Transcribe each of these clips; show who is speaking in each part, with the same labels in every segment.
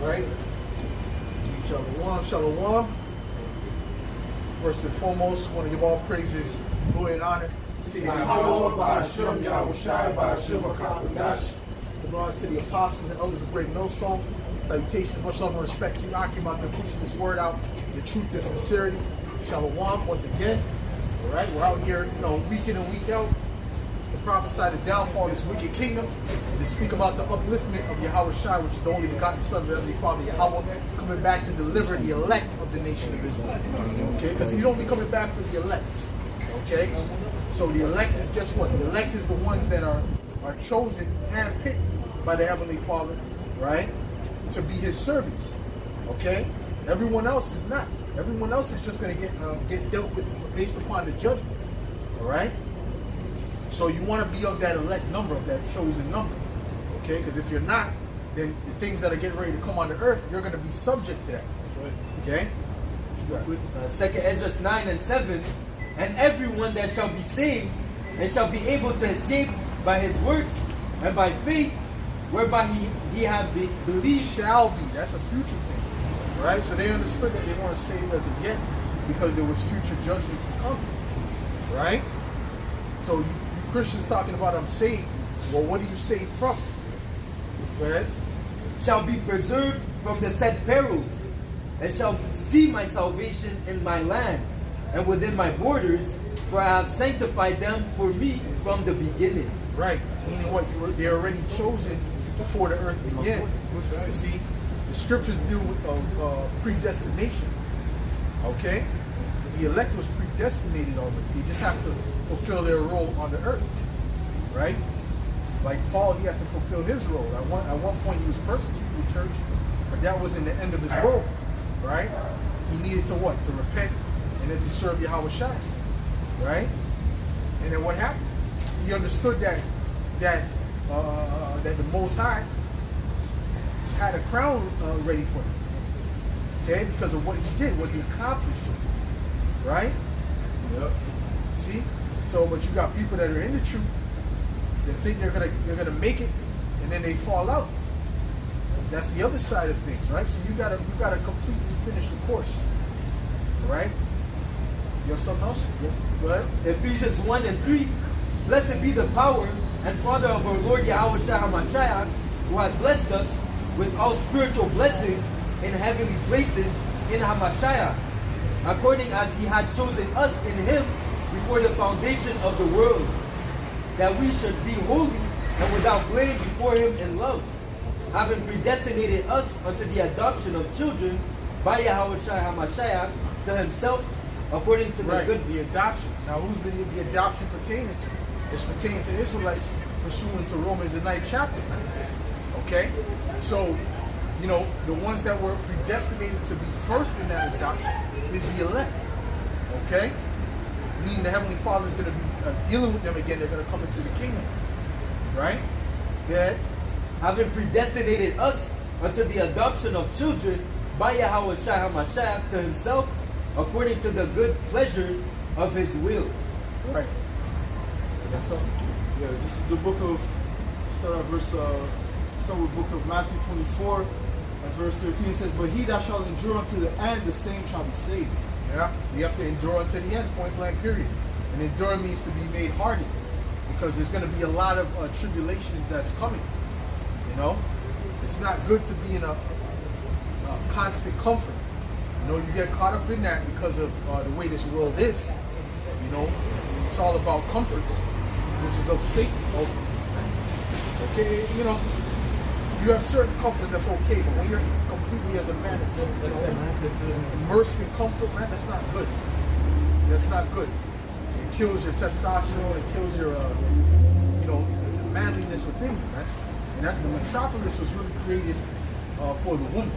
Speaker 1: right? Shalom, shalom. First and foremost, I want to give all praises, glory, and honor to the belongs to the apostles and elders of Great Millstone. Salutations, much love and respect to you, Aki, about to pushing this word out, the truth and sincerity. Shalom, once again. All right, we're out here, week in and week out to prophesy the downfall of this wicked kingdom, to speak about the upliftment of Yahweh Shai, which is the only begotten Son of the Heavenly Father, Yahweh, coming back to deliver the elect of the nation of Israel. Okay, because he's only coming back for the elect. Okay, so the elect is, guess what? The elect is the ones that are chosen, handpicked by the Heavenly Father, right, to be his servants. Okay, everyone else is not. Everyone else is just going to get dealt with based upon the judgment. All right. So you want to be of that elect number, of that chosen number. Okay, because if you're not, then the things that are getting ready to come on the earth, you're going to be subject to that. Okay.
Speaker 2: Second Ezra 9 and 7, and everyone that shall be saved and shall be able to escape by his works and by faith, whereby he have believed,
Speaker 1: shall be. That's a future thing, right? So they understood that they weren't saved as of yet because there was future judgments to come, right? So you Christians talking about I'm saved. Well, what are you saved from? Go ahead.
Speaker 2: Shall be preserved from the said perils, and shall see my salvation in my land and within my borders, for I have sanctified them for me from the beginning.
Speaker 1: Right. Meaning what? They're already chosen before the earth began. You see, the scriptures deal with predestination. Okay? The elect was predestinated already. They just have to fulfill their role on the earth. Right? Like Paul, he had to fulfill his role. At one point he was persecuting the church, but that wasn't the end of his role. Right? He needed to what? To repent and then to serve Yahweh Shai. Right? And then what happened? He understood that the Most High had a crown ready for him. Okay? Because of what he did, what he accomplished. Right? Yep. See? So, but you got people that are in the truth that think they're gonna make it, and then they fall out. That's the other side of things, right? So you gotta completely finish the course. Right? You have something else? Yeah. Go ahead.
Speaker 2: Ephesians 1 and 3. Blessed be the power and Father of our Lord Yahweh Shai HaMashiach, who hath blessed us with all spiritual blessings in heavenly places in HaMashiach, according as he had chosen us in him before the foundation of the world, that we should be holy and without blame before him in love, having predestinated us unto the adoption of children by Yahweh Shai HaMashiach to himself, according to the good...
Speaker 1: The adoption. Now, who's the adoption pertaining to? It's pertaining to Israelites pursuant to Romans the 9th chapter. Okay? So, the ones that were predestinated to be first in that adoption is the elect. Okay? Meaning the Heavenly Father is going to be dealing with them again. They're going to come into the kingdom. Right? Yeah.
Speaker 2: Having predestinated us unto the adoption of children by Yahweh Shai HaMashiach to himself, according to the good pleasure of his will.
Speaker 1: Right.
Speaker 3: That's something. Yeah, this is the book of, start with book of Matthew 24 and verse 13. It says, but he that shall endure unto the end, the same shall be saved.
Speaker 1: Yeah, you have to endure unto the end, point blank period. And endure means to be made hardened, because there's going to be a lot of tribulations that's coming. It's not good to be in a constant comfort. You get caught up in that because of the way this world is. It's all about comforts, which is of Satan ultimately. Okay, you have certain comforts that's okay, but when you're completely as a man, immersed in comfort, man, that's not good. That's not good. It kills your testosterone. It kills your, manliness within you, man. And that the metropolis was really created for the woman.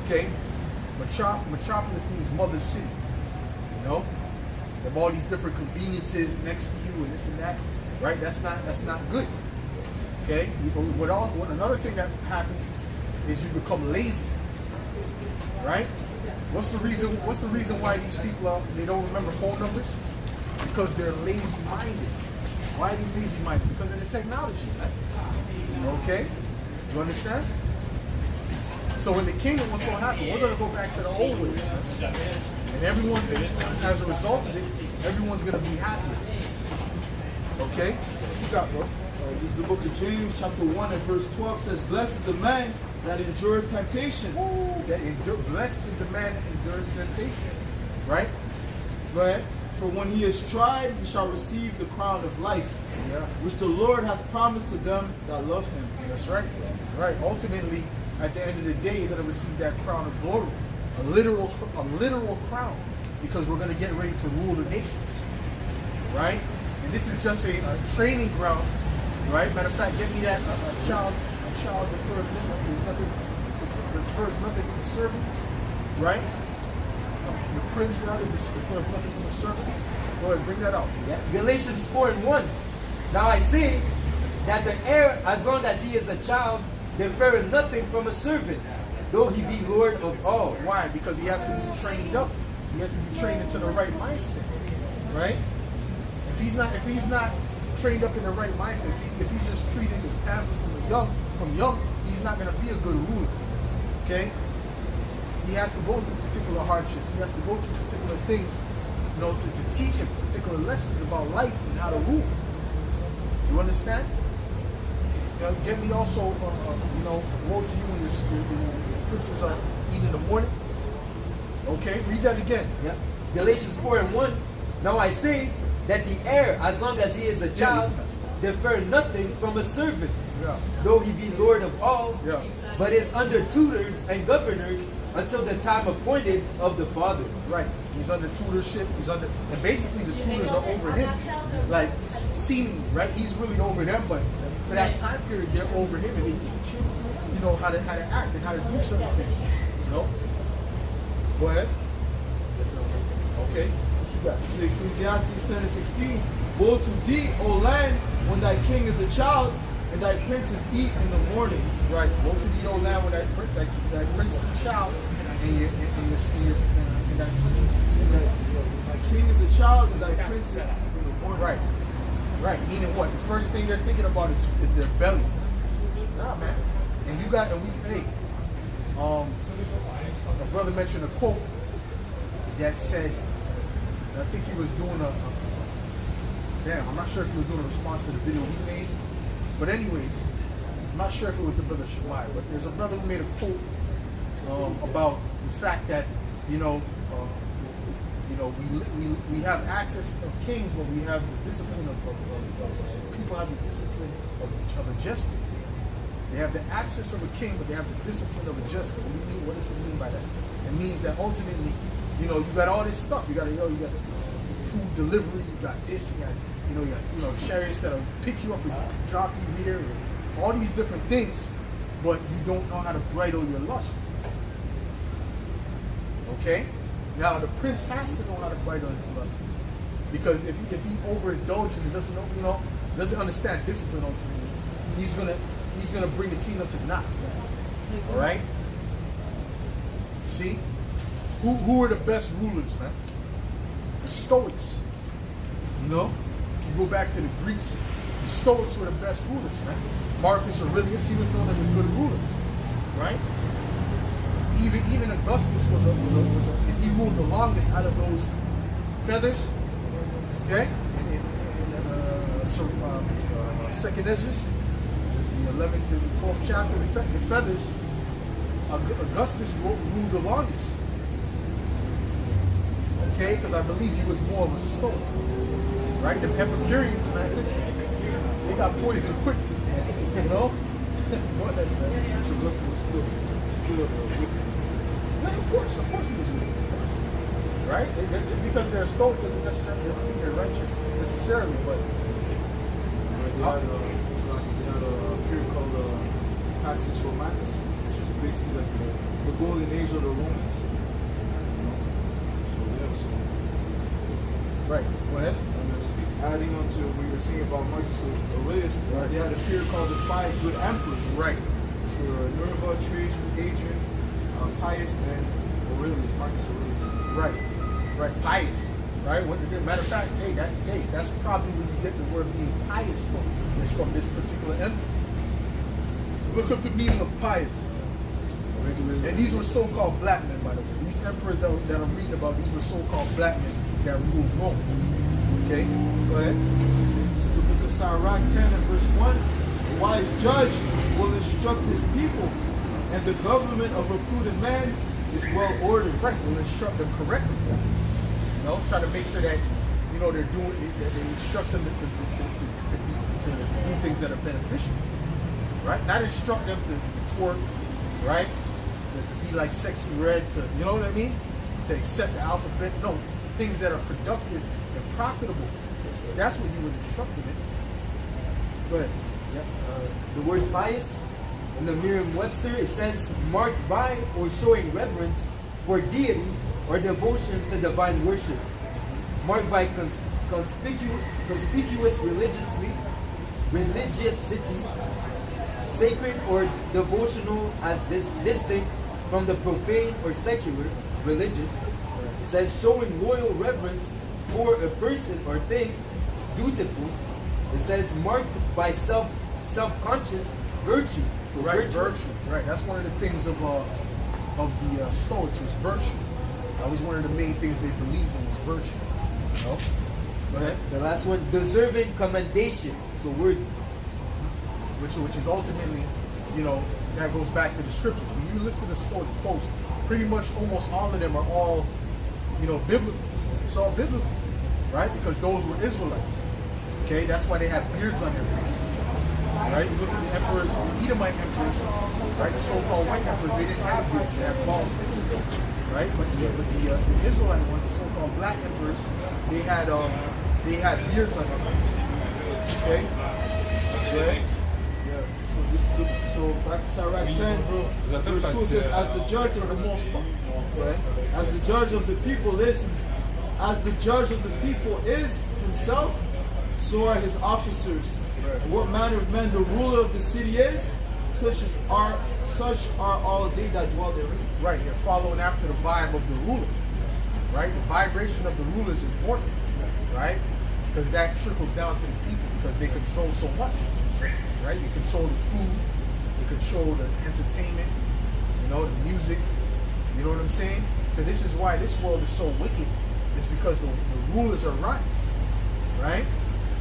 Speaker 1: Okay, metropolis means mother city. They have all these different conveniences next to you and this and that, right? That's not good. Okay. Another thing that happens is you become lazy, right? What's the reason why these people they don't remember phone numbers? Because they're lazy-minded. Why are they lazy-minded? Because of the technology, right? Okay? You understand? So in the kingdom, what's going to happen? We're going to go back to the old ways. And everyone, as a result of it, everyone's going to be happy. Okay? What you got, bro?
Speaker 3: This is the book of James, chapter 1 and verse 12 says, blessed is the man that endured temptation.
Speaker 1: Blessed is the man that endured temptation. Right?
Speaker 3: Go ahead. For when he is tried, he shall receive the crown of life, which the Lord hath promised to them that love him.
Speaker 1: That's right. That's right. Ultimately, at the end of the day, you're going to receive that crown of glory. A literal crown. Because we're going to get ready to rule the nations. Right? And this is just a training ground. Right? Matter of fact, get me that a child defers nothing from the servant. Right? The prince rather defers nothing from the servant. Go ahead, bring that out.
Speaker 2: Yeah. Galatians 4 and 1. Now I say that the heir, as long as he is a child, deferreth nothing from a servant, though he be Lord of all.
Speaker 1: Why? Because he has to be trained up. He has to be trained into the right mindset. Right? If he's not trained up in the right mindset, if he's just treated as pampered from young, he's not going to be a good ruler. Okay? He has to go through particular hardships. He has to go through particular things, to teach him particular lessons about life and how to rule. You understand? Get me also, woe to you when your princes are eating in the morning. Okay, read that again.
Speaker 2: Yeah. Galatians 4 and 1. Now I say that the heir, as long as he is a child, defer nothing from a servant, though he be Lord of all, but is under tutors and governors until the time appointed of the father.
Speaker 1: Right. He's under tutorship. And basically the tutors are over him, like seemingly, right? He's really over them, but for that time period, they're over him, and they teach him, how to act and how to do certain things. Go ahead. Okay. What you got?
Speaker 3: This is Ecclesiastes 10 and 16. Woe to thee, O land, when thy king is a child, and thy princes eat in the morning.
Speaker 1: Right. Woe to thee, O land, when thy prince is a child, and thy princes.
Speaker 3: Thy king is a child, and thy princes eat in the morning.
Speaker 1: Right. Right. Meaning what? The first thing they're thinking about is their belly. Nah, man. And you got, a brother mentioned a quote that said, I think he was doing I'm not sure if he was doing a response to the video he made, but anyways, I'm not sure if it was the brother Shemai, but there's a brother who made a quote about the fact that, we have access of kings, but we have the discipline of people have the discipline of a jester. They have the access of a king, but they have the discipline of a jester. What do you mean? What does it mean by that? It means that ultimately, you got all this stuff. You got the food delivery. You got this. You got chariots that'll pick you up and drop you here. And all these different things, but you don't know how to bridle your lust. Okay. Now the prince has to know how to bridle his lust, because if he overindulges and doesn't understand discipline, ultimately, he's gonna bring the kingdom to naught. All right. See, who are the best rulers, man? The Stoics. You go back to the Greeks. The Stoics were the best rulers, man. Marcus Aurelius, he was known as a good ruler, right? Even Augustus was and he ruled the longest out of those feathers. Okay, Second Esdras, the 11th and the 12th chapter, the feathers. Augustus ruled the longest. Okay, because I believe he was more of a Stoic, right? The Epicureans, man, they got poisoned quickly.
Speaker 3: Augustus was still wicked.
Speaker 1: No, of course he was wicked. Right? Because they're Stoic doesn't mean they're righteous necessarily, but
Speaker 3: They had a period called Pax Romanus, which is basically like the golden age of the Romans.
Speaker 1: right. Go ahead.
Speaker 3: Adding on to what you were saying about Marcus Aurelius, they had a period called the Five Good Emperors.
Speaker 1: Right.
Speaker 3: Which were Nerva, Trajan, Adrian, Pius, and Marcus Aurelius.
Speaker 1: Right. Right. Pius. Right. Matter of fact, that's probably where you get the word being pious from. It's from this particular emperor. Look up the meaning of pious. And these were so-called black men, by the way. These emperors that I'm reading about, these were so-called black men that ruled Rome. Okay, go ahead.
Speaker 3: This is the book of Sirach 10 and verse 1. A wise judge will instruct his people, and the government of a prudent man is well ordered.
Speaker 1: Right, will instruct them correctly. You know, try to make sure that, you know, they're doing, that they instruct them to do things that are beneficial. Right? Not instruct them to twerk, right? To be like Sexy Red, to, you know what I mean? To accept the alphabet. No, things that are productive and profitable. That's what you would instruct them in. Go ahead.
Speaker 2: Yeah. The word pious in the Merriam-Webster, it says marked by or showing reverence for deity or devotion to divine worship. Marked by conspicuous religiosity, sacred or devotional as distinct from the profane or secular, religious. It says showing royal reverence for a person or thing, dutiful. It says marked by self-conscious virtue. So
Speaker 1: Right,
Speaker 2: virtuous.
Speaker 1: virtue. Right, that's one of the things of the Stoics was virtue. That was one of the main things they believed in was virtue. You know? Go ahead.
Speaker 2: The last one, deserving commendation. So we're
Speaker 1: Which is ultimately, you know, that goes back to the scriptures. When you listen to Stoic posts, pretty much almost all of them are all, you know, biblical. It's all biblical, right? Because those were Israelites. Okay, that's why they have beards on their face. Right? You look at the emperors, the Edomite emperors, right? The so-called white emperors, they didn't have beards, they had bald faces. Right? But the Israelite ones, the so-called black emperors, they had beards on their face. Okay? Right?
Speaker 3: So back to Sirach 10, verse 2 says, as the judge for the most part, right? As the judge of the people is, as the judge of the people is himself, so are his officers. And what manner of men the ruler of the city is, such are all they that dwell therein.
Speaker 1: Right, you're following after the vibe of the ruler. Right? The vibration of the ruler is important. Right? Because that trickles down to the people because they control so much. Right? You control the food, you control the entertainment, you know, the music, you know what I'm saying? So this is why this world is so wicked. It's because the rulers are rotten. Right?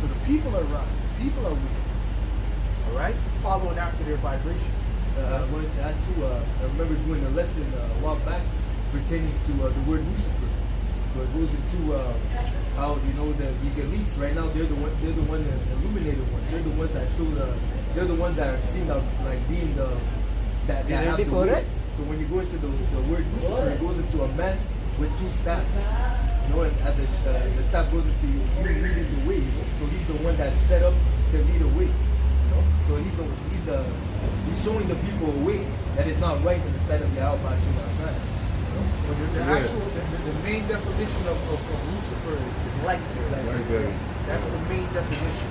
Speaker 1: So the people are rotten. The people are wicked. Alright? Following after their vibration.
Speaker 2: I wanted to add too, I remember doing a lesson a while back pertaining to the word Lucifer. So it goes into how, you know, these elites right now, they're the illuminated ones. They're the ones that show they're the ones that are seen of like being that have the word. So when you go into the word Lucifer, it goes into a man with two staffs. You know, and as the staff goes into you leading the way. So he's the one that's set up to lead a way. You know? So he's showing the people a way that is not right in the sight of the Yahweh Hashem.
Speaker 1: But the main definition of Lucifer is light bearer. That's the main definition.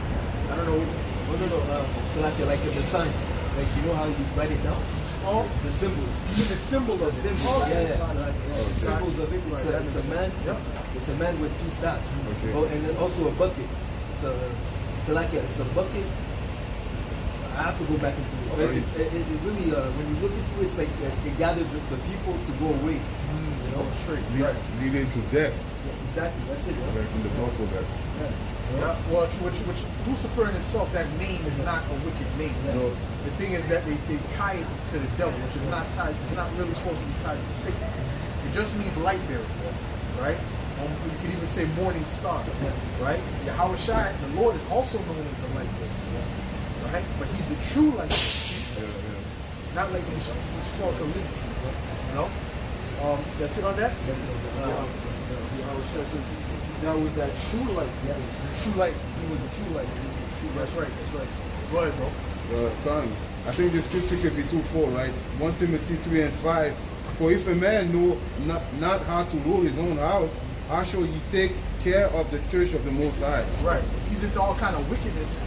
Speaker 1: I don't know.
Speaker 2: No. So like the signs, like you know how you write it down.
Speaker 1: Oh,
Speaker 2: The symbols.
Speaker 1: you mean the symbol of
Speaker 2: The
Speaker 1: it.
Speaker 2: symbols,
Speaker 1: Oh,
Speaker 2: yeah. So like, the symbols of it.
Speaker 1: Right,
Speaker 2: It's a man.
Speaker 1: Yep.
Speaker 2: It's a man with two staffs.
Speaker 4: Okay.
Speaker 2: Oh, and then also a bucket. It's a bucket. I have to go back into it. But it really, when you look into it, it's like it gathers the people to go away. You know,
Speaker 1: Straight.
Speaker 4: Leading to death.
Speaker 2: Yeah, exactly. That's it.
Speaker 4: Like in the book of that.
Speaker 2: Yeah.
Speaker 1: Yeah. Well, which Lucifer in itself, that name is not a wicked name.
Speaker 4: No.
Speaker 1: The thing is that they tie it to the devil, which is not tied. It's not really supposed to be tied to Satan. It just means light bearer, right? You could even say morning star, right? Yahweh Shai, the Lord, is also known as the light bearer, right? But he's the true light bearer, not like these false elites, you know? That's it on that.
Speaker 2: That's it.
Speaker 3: Yahweh Shai says that was that true light.
Speaker 1: The true light. He was the true light. That's right. That's right. Go ahead, bro.
Speaker 4: Con, I think the scripture could be twofold, right? 1 Timothy 3 and 5. For if a man know not how to rule his own house, how shall he take care of the church of the Most High?
Speaker 1: Right. If he's into all kind of wickedness,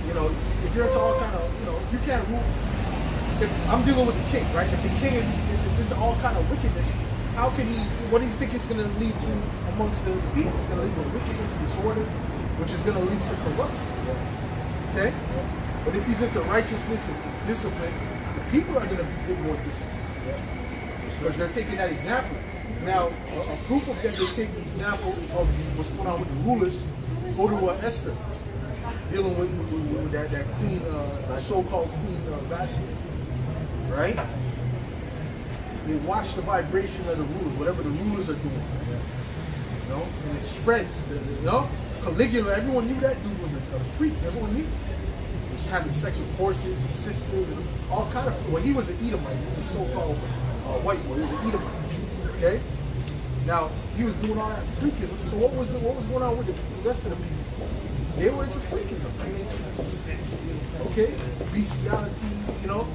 Speaker 1: you know, if you're into all kind of, you know, if you can't rule. If I'm dealing with the king, right? If the king is into all kind of wickedness, how can he? What do you think it's going to lead to amongst the people? It's going to lead to wickedness, disorder, which is going to lead to corruption. Okay. But if he's into righteousness and discipline, the people are going to be more disciplined. Because they're taking that example. Now, a proof of that, they take the example of what's going on with the rulers. Go to Esther, dealing with that queen, so-called queen Vashti, right? They watch the vibration of the rulers, whatever the rulers are doing, you know, and it spreads. You know, Caligula, everyone knew that dude was a freak. Everyone knew. He was having sex with horses, his sisters, and all kind of. Well, he was an Edomite. He was a so-called white boy. He was an Edomite. Okay. Now he was doing all that freakism. So what was going on with the rest of the people? They were into freakism. Okay, bestiality, you know,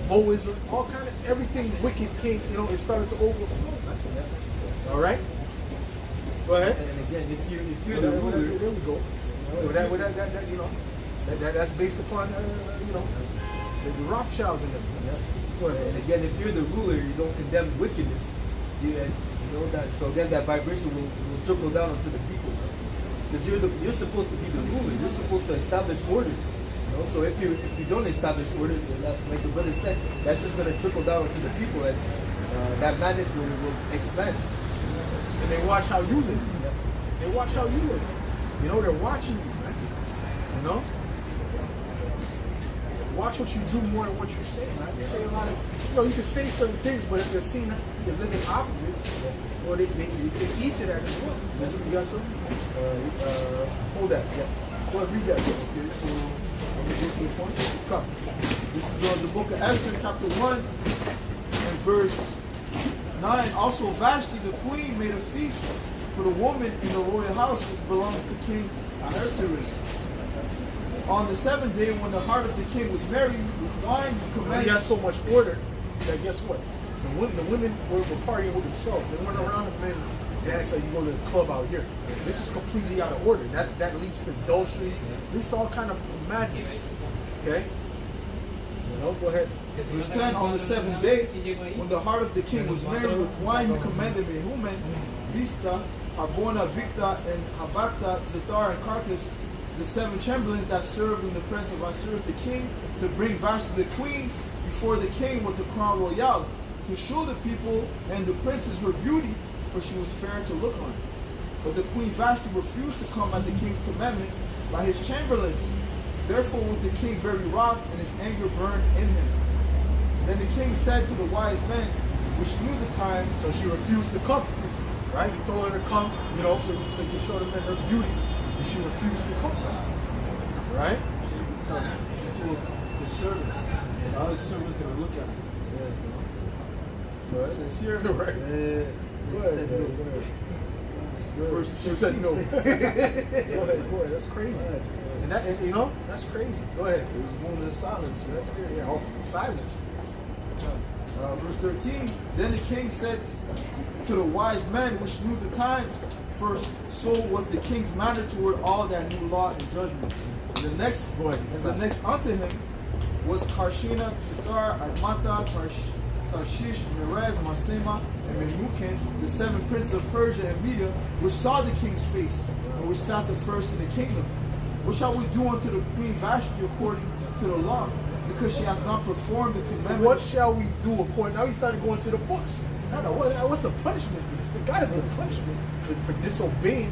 Speaker 1: Moism, all kind of everything wicked came. You know, it started to overflow. All right. Go ahead.
Speaker 2: And again, if you're the ruler,
Speaker 1: there we go. That you know, that's based upon you know, the Rothschilds and everything. Go ahead.
Speaker 2: and again, if you're the ruler, you don't condemn wickedness. You know that. So again, that vibration will trickle down onto the people. Because you're supposed to be the ruler. You're supposed to establish order. You know, so if you don't establish order, then that's like the brother said. That's just gonna trickle down onto the people, and that madness will expand.
Speaker 1: And they watch how you live. They watch how you live. You know, they're watching you, man. You know? Watch what you do more than what you say, man. You say a lot of, you know, you can say certain things, but if they're seeing you're living opposite, well, they take heed to that as well. You got something? Hold that. Yeah. Go ahead, read that. Okay, so I'm going to get to the point. Come.
Speaker 3: This is the book of Esther, chapter 1, and verse 9. Also, Vashti, the queen, made a feast for the woman in the royal house which belonged to King Ahasuerus. On the 7th day, when the heart of the king was merry with wine, he
Speaker 1: He
Speaker 3: commanded.
Speaker 1: has so much order that guess what? The women were partying with themselves. They went around the men dance like you go to the club out here. This is completely out of order. That leads to adultery, leads to all kind of madness. Okay? You know, go ahead.
Speaker 3: Verse 10, on the 7th day, when the heart of the king was merry with wine, he commanded Mehuman, Bista, Harbona, Bigta, and Habakta, Zetar, and Carcass, the 7 chamberlains that served in the presence of Ahasuerus the king, to bring Vashti the queen before the king with the crown royal, to show the people and the princes her beauty, for she was fair to look on. But the queen Vashti refused to come at the king's commandment by his chamberlains. Therefore was the king very wroth, and his anger burned in him. Then the king said to the wise men, which knew the time,
Speaker 1: So she refused to come. Right? He told her to come, you know, so he could show the men her beauty. And she refused to come. Right?
Speaker 3: she told his servants, and all his servants going to look at him. It says here,
Speaker 1: Right. Go ahead,
Speaker 2: no.
Speaker 1: go ahead.
Speaker 3: verse
Speaker 1: She said
Speaker 3: 13.
Speaker 1: no. Go ahead. That's crazy. And you know, that's crazy. Go ahead.
Speaker 3: It was a moment of silence.
Speaker 1: That's good. Yeah, oh, silence.
Speaker 3: Verse 13, then the king said to the wise men which knew the times, first, so was the king's manner toward all that knew law and judgment. And the next,
Speaker 1: Go ahead.
Speaker 3: and the next unto him was Karshina, Shitar, Admata, Tarshish, Merez, Marsema, and Memucan, the 7 princes of Persia and Media, which saw the king's face, and which sat the first in the kingdom. What shall we do unto the queen Vashti according to the law? Because she hath not performed the commandment.
Speaker 1: What shall we do according? Now he started going to the books. I don't know what's the punishment for this. There gotta be a punishment for disobeying,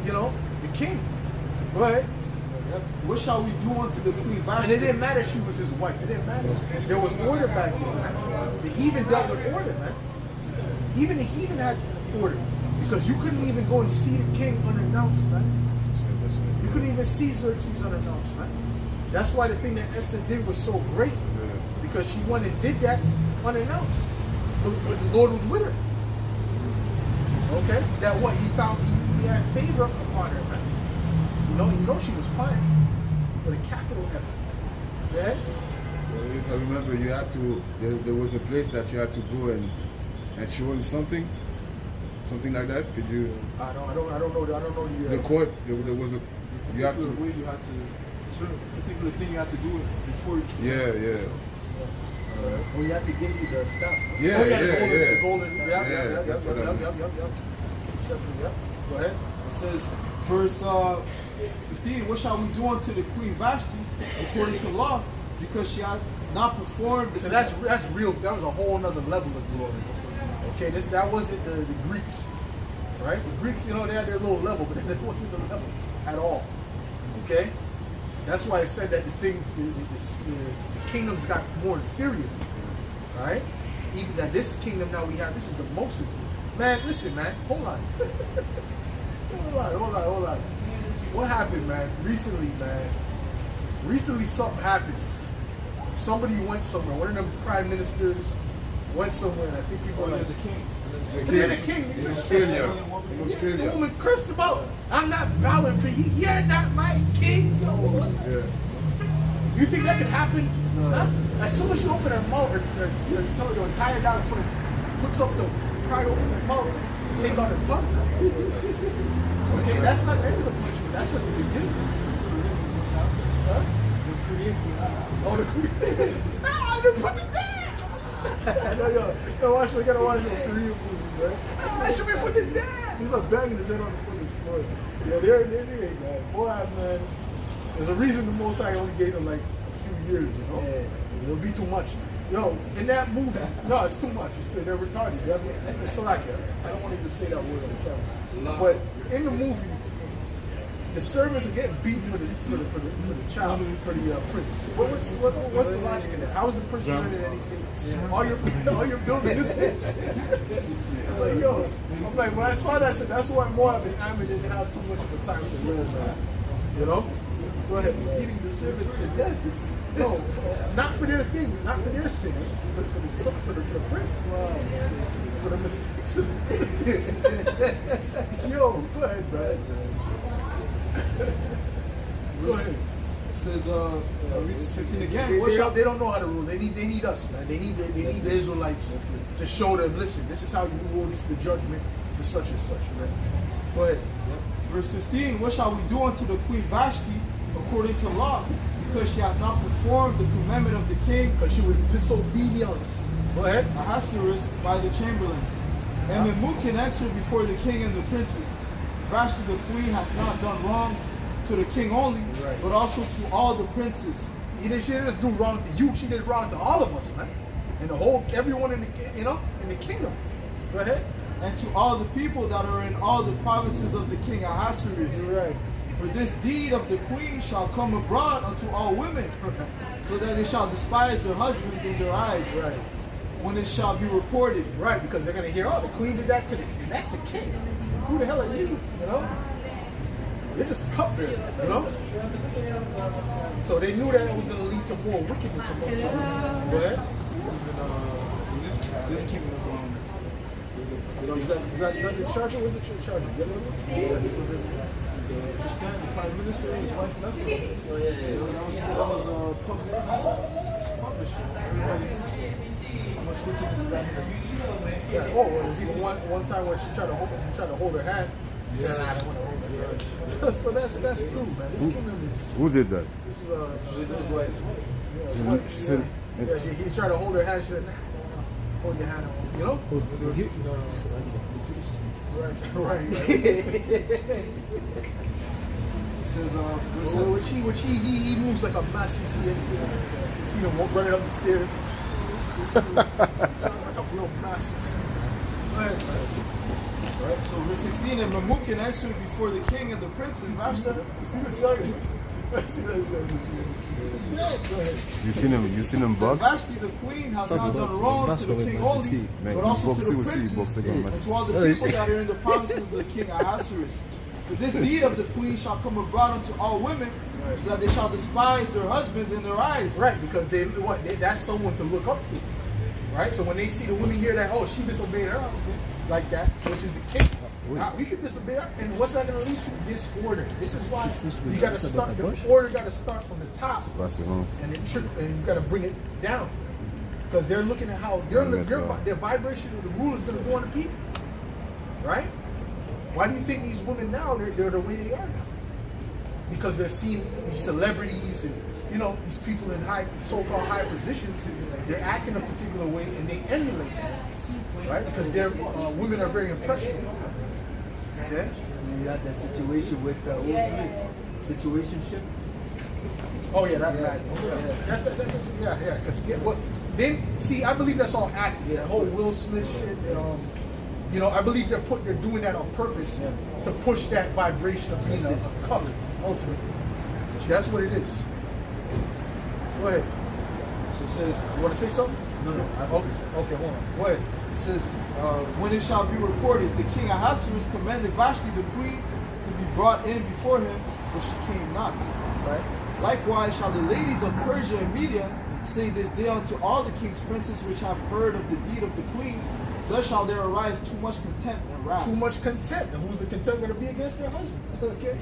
Speaker 1: you know, the king. Go ahead.
Speaker 3: What shall we do unto the queen Vashti?
Speaker 1: And it didn't matter she was his wife. It didn't matter. There was order back then, man. The heathen dealt with order, man. Even the heathen had order. Because you couldn't even go and see the king unannounced, man. You couldn't even see Xerxes unannounced, man. That's why the thing that Esther did was so great. Because she went and did that unannounced. But the Lord was with her. Okay? That what he found, he had favor upon her, man. You know she was fine. With a capital F. Okay?
Speaker 4: Well, if I remember, you have to. There was a place that you had to go and show him something like that. Could you?
Speaker 1: I don't know the
Speaker 4: The court. There was a. You have
Speaker 3: particular
Speaker 4: to.
Speaker 3: way you had to, certain particular thing you had to do it before you.
Speaker 4: Yeah.
Speaker 2: Well, you have to give you the stuff.
Speaker 4: Yeah,
Speaker 1: the golden.
Speaker 4: Yeah, that's what I mean.
Speaker 1: Yep. Go ahead.
Speaker 3: It says, verse 15, what shall we do unto the queen Vashti according to law? Because she hath not performed.
Speaker 1: So that's real. That was a whole nother level of glory. Okay, that wasn't the Greeks, right? The Greeks, you know, they had their little level, but that wasn't the level at all. Okay, that's why I said that the kingdoms got more inferior, right? Even that this kingdom now we have, this is the most. Man, listen, man, hold on, hold on. What happened, man? Recently something happened. Somebody went somewhere. One of them prime ministers went somewhere, and I think people were like,
Speaker 3: the king.
Speaker 1: the king.
Speaker 4: In Australia.
Speaker 1: The woman cursed about, I'm not bowing for you. You're not my king.
Speaker 4: Yeah.
Speaker 1: You think that could happen? No. Huh? As soon as you open her mouth, or tell her to tie her down and put something, try to open her mouth, take out her tongue. Okay, that's not the end of the punishment. That's just the beginning. Huh? Oh, the Koreans. Ah, they put it down. You gotta watch those Korean movies, right? Ah, should we put it down? He's like banging his head on the fucking floor. Yeah, they're man. Boy, man. There's a reason the Most High only gave them like a few years, you know? Yeah. It'll be too much. Yo, in that movie, no, it's too much. They're retarded. It's like I don't want to even say that word on the camera. But in the movie, the servants are getting beat for the child, for the prince. What's the logic in that? How is the prince learning anything? Yeah. All you're building is like, yo, I'm like, when I saw that, I said, that's why Moab and Ammon didn't have too much of a time to live, man. You know? Go ahead.
Speaker 2: Eating the servant to death.
Speaker 1: No, not for their thing, not for their sin, but for the prince. Wow. For the mistakes. Yo, go ahead, man. Go ahead.
Speaker 3: It says, read 15 again.
Speaker 1: They don't know how to rule. They need us, man. They need the Israelites to show them, listen, this is how you rule, this is the judgment for such and such, man. Go ahead.
Speaker 3: Verse 15, what shall we do unto the queen Vashti according to law? Because she hath not performed the commandment of the king.
Speaker 1: Because she was disobedient. Go ahead.
Speaker 3: Ahasuerus by the chamberlains. And Memucan answered before the king and the princes, Vashti the queen hath not done wrong to the king only, but also to all the princes.
Speaker 1: She didn't just do wrong to you, she did wrong to all of us, man. And everyone in the kingdom. Go ahead.
Speaker 3: And to all the people that are in all the provinces of the king Ahasuerus.
Speaker 1: Right.
Speaker 3: For this deed of the queen shall come abroad unto all women, so that they shall despise their husbands in their eyes.
Speaker 1: Right.
Speaker 3: When it shall be reported.
Speaker 1: Right, because they're going to hear, oh, the queen did that to and that's the king. Who the hell are you? You know? You're just cupbearer, you know? So they knew that it was going to lead to more wickedness amongst them. Go ahead.
Speaker 3: This kingdom
Speaker 1: You got your charger? Where's the charger? You got one?
Speaker 3: just got the prime minister and his wife left him. That was publishing. How much wickedness is that here?
Speaker 1: Yeah. Oh, well, there's even one time where she tried to hold her hand. She said, I don't want to hold her hand. So that's true, man. This kingdom is.
Speaker 4: Who did that?
Speaker 1: This is his wife.
Speaker 4: She said,
Speaker 1: he tried to hold her hand. She said, hold your hand. You know? Right.
Speaker 3: It says,
Speaker 1: which he moves like a mess. You see him running up the stairs. Like a real mess.
Speaker 3: Right, so verse 16, and Memucan answered before the king and the princes.
Speaker 4: You seen him box?
Speaker 3: Vashti the queen has not done wrong to the king only, but also to the princes, and to all the people that are in the provinces of the king Ahasuerus. For this deed of the queen shall come abroad unto all women, so that they shall despise their husbands in their eyes.
Speaker 1: Right, because that's someone to look up to. Right? So when they see the women hear that, oh, she disobeyed her husband like that, which is the king. We could disobey her, and what's that going to lead to? Disorder. This is why you got to start. The order got to start from the top, and you got to bring it down, because they're looking at how their vibration of the rule is going to go on the people. Right? Why do you think these women now they're the way they are now? Because they're seeing these celebrities and these people in so-called high positions. They're acting a particular way, and they emulate that. Right? Because their women are very impressionable. Okay?
Speaker 2: You had that situation with Will Smith. Situationship.
Speaker 1: Oh yeah, that's
Speaker 2: Yeah.
Speaker 1: madness. Yeah.
Speaker 2: Yeah.
Speaker 1: That's yeah. Because what then? See, I believe that's all acting.
Speaker 2: Yeah,
Speaker 1: The
Speaker 2: of
Speaker 1: whole
Speaker 2: course.
Speaker 1: Will Smith shit. You know, I believe they're doing that on purpose
Speaker 2: Yeah.
Speaker 1: to push that vibration of being
Speaker 2: That's it.
Speaker 1: a cover. Ultimately, that's what it is. Go ahead.
Speaker 3: So it says,
Speaker 1: You want to say something?
Speaker 2: No.
Speaker 1: Okay, hold on. Go ahead.
Speaker 3: it says, when it shall be reported, the king Ahasuerus commanded Vashti the queen to be brought in before him, but she came not.
Speaker 1: Right.
Speaker 3: Likewise shall the ladies of Persia and Media say this day unto all the king's princes which have heard of the deed of the queen, thus shall there arise too much contempt and wrath.
Speaker 1: Too much contempt. And who's the contempt going to be against their husband? Okay.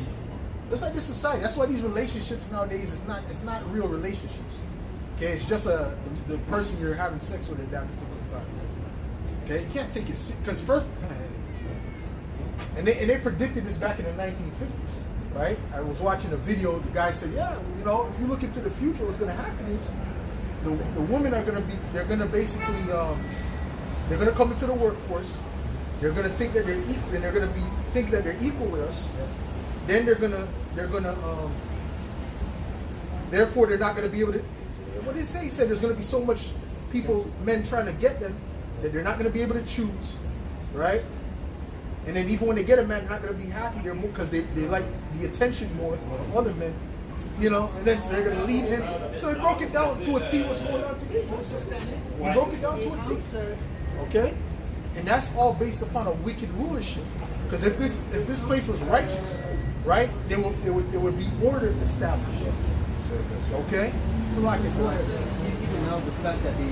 Speaker 1: It's like this society. That's why these relationships nowadays it's not real relationships. Okay, it's just the person you're having sex with at that particular time. Okay, you can't take it because first, and they predicted this back in the 1950s, right? I was watching a video. The guy said, "Yeah, you know, if you look into the future, what's going to happen is the women are going to be, they're going to basically, they're going to come into the workforce. They're going to think that they're equal, and they're going to think that they're equal with us. Then they're gonna, therefore they're not going to be able to." What did he say? He said there's going to be so much people, men trying to get them, that they're not going to be able to choose, right? And then even when they get a man, they're not going to be happy. They're more because they like the attention more of other men, you know. And then so they're going to leave him. So he broke it down to a T. What's going on today? He broke it down to a T. Okay, and that's all based upon a wicked rulership. Because if this place was righteous, right, there would be order established. Okay.
Speaker 2: So like it's like even now the fact that the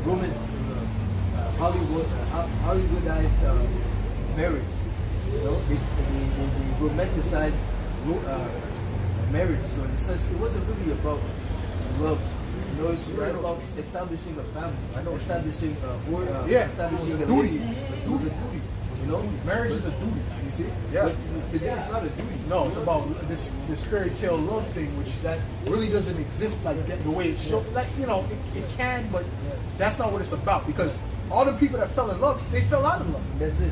Speaker 2: Roman Hollywoodized marriage, you know, they romanticized marriage. So in a sense, it wasn't really about love. You know, it's really about establishing a family, establishing establishing a
Speaker 1: duty.
Speaker 2: lineage. It was a duty. You know,
Speaker 1: Marriage is a duty.
Speaker 2: you see.
Speaker 1: Yeah.
Speaker 2: But today it's not a duty.
Speaker 1: No, it's about this fairy tale love thing, which that really doesn't exist like that the way it shows. Like, you know, it can, but that's not what it's about. Because all the people that fell in love, they fell out of love.
Speaker 2: That's it.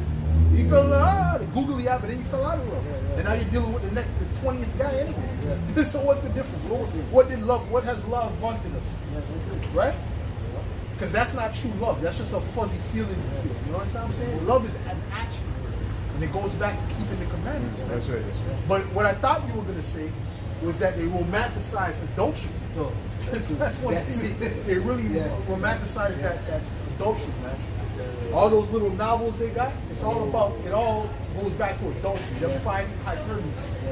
Speaker 1: You fell in love, the googly eye, but then you fell out of love. And now you're dealing with the 20th guy anyway.
Speaker 2: Yeah.
Speaker 1: So what's the difference? What has love wanted us?
Speaker 2: Yeah, that's it.
Speaker 1: Right? Because that's not true love. That's just a fuzzy feeling you feel. You know what I'm saying? Love is an action. And it goes back to keeping the commandments.
Speaker 4: That's right.
Speaker 1: But what I thought you were going to say was that they romanticize adultery.
Speaker 2: No.
Speaker 1: That's one
Speaker 2: That's
Speaker 1: thing.
Speaker 2: it.
Speaker 1: They really romanticize that adultery, man. All those little novels they got, it all goes back to adultery. Them finding hyperbole.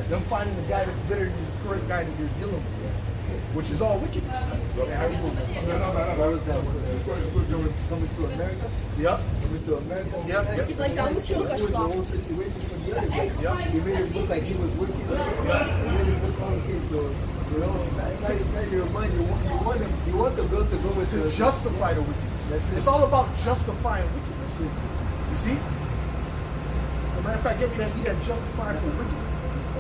Speaker 1: Them finding the guy that's better than the current guy that you're dealing with. Which is all wickedness. Yeah, how you doing, man?
Speaker 2: What was that? Coming to America?
Speaker 1: Yep.
Speaker 2: Coming to America?
Speaker 1: Yep.
Speaker 5: Типа, я учил
Speaker 2: With the whole situation for the other guy. He made it look like he was wicked. He made it look okay. So, you know, now your mind, you want the girl to go with
Speaker 1: To justify the wickedness.
Speaker 2: That's it.
Speaker 1: It's all about justifying wickedness. You see? As a matter of fact, get me that he that justified for wickedness.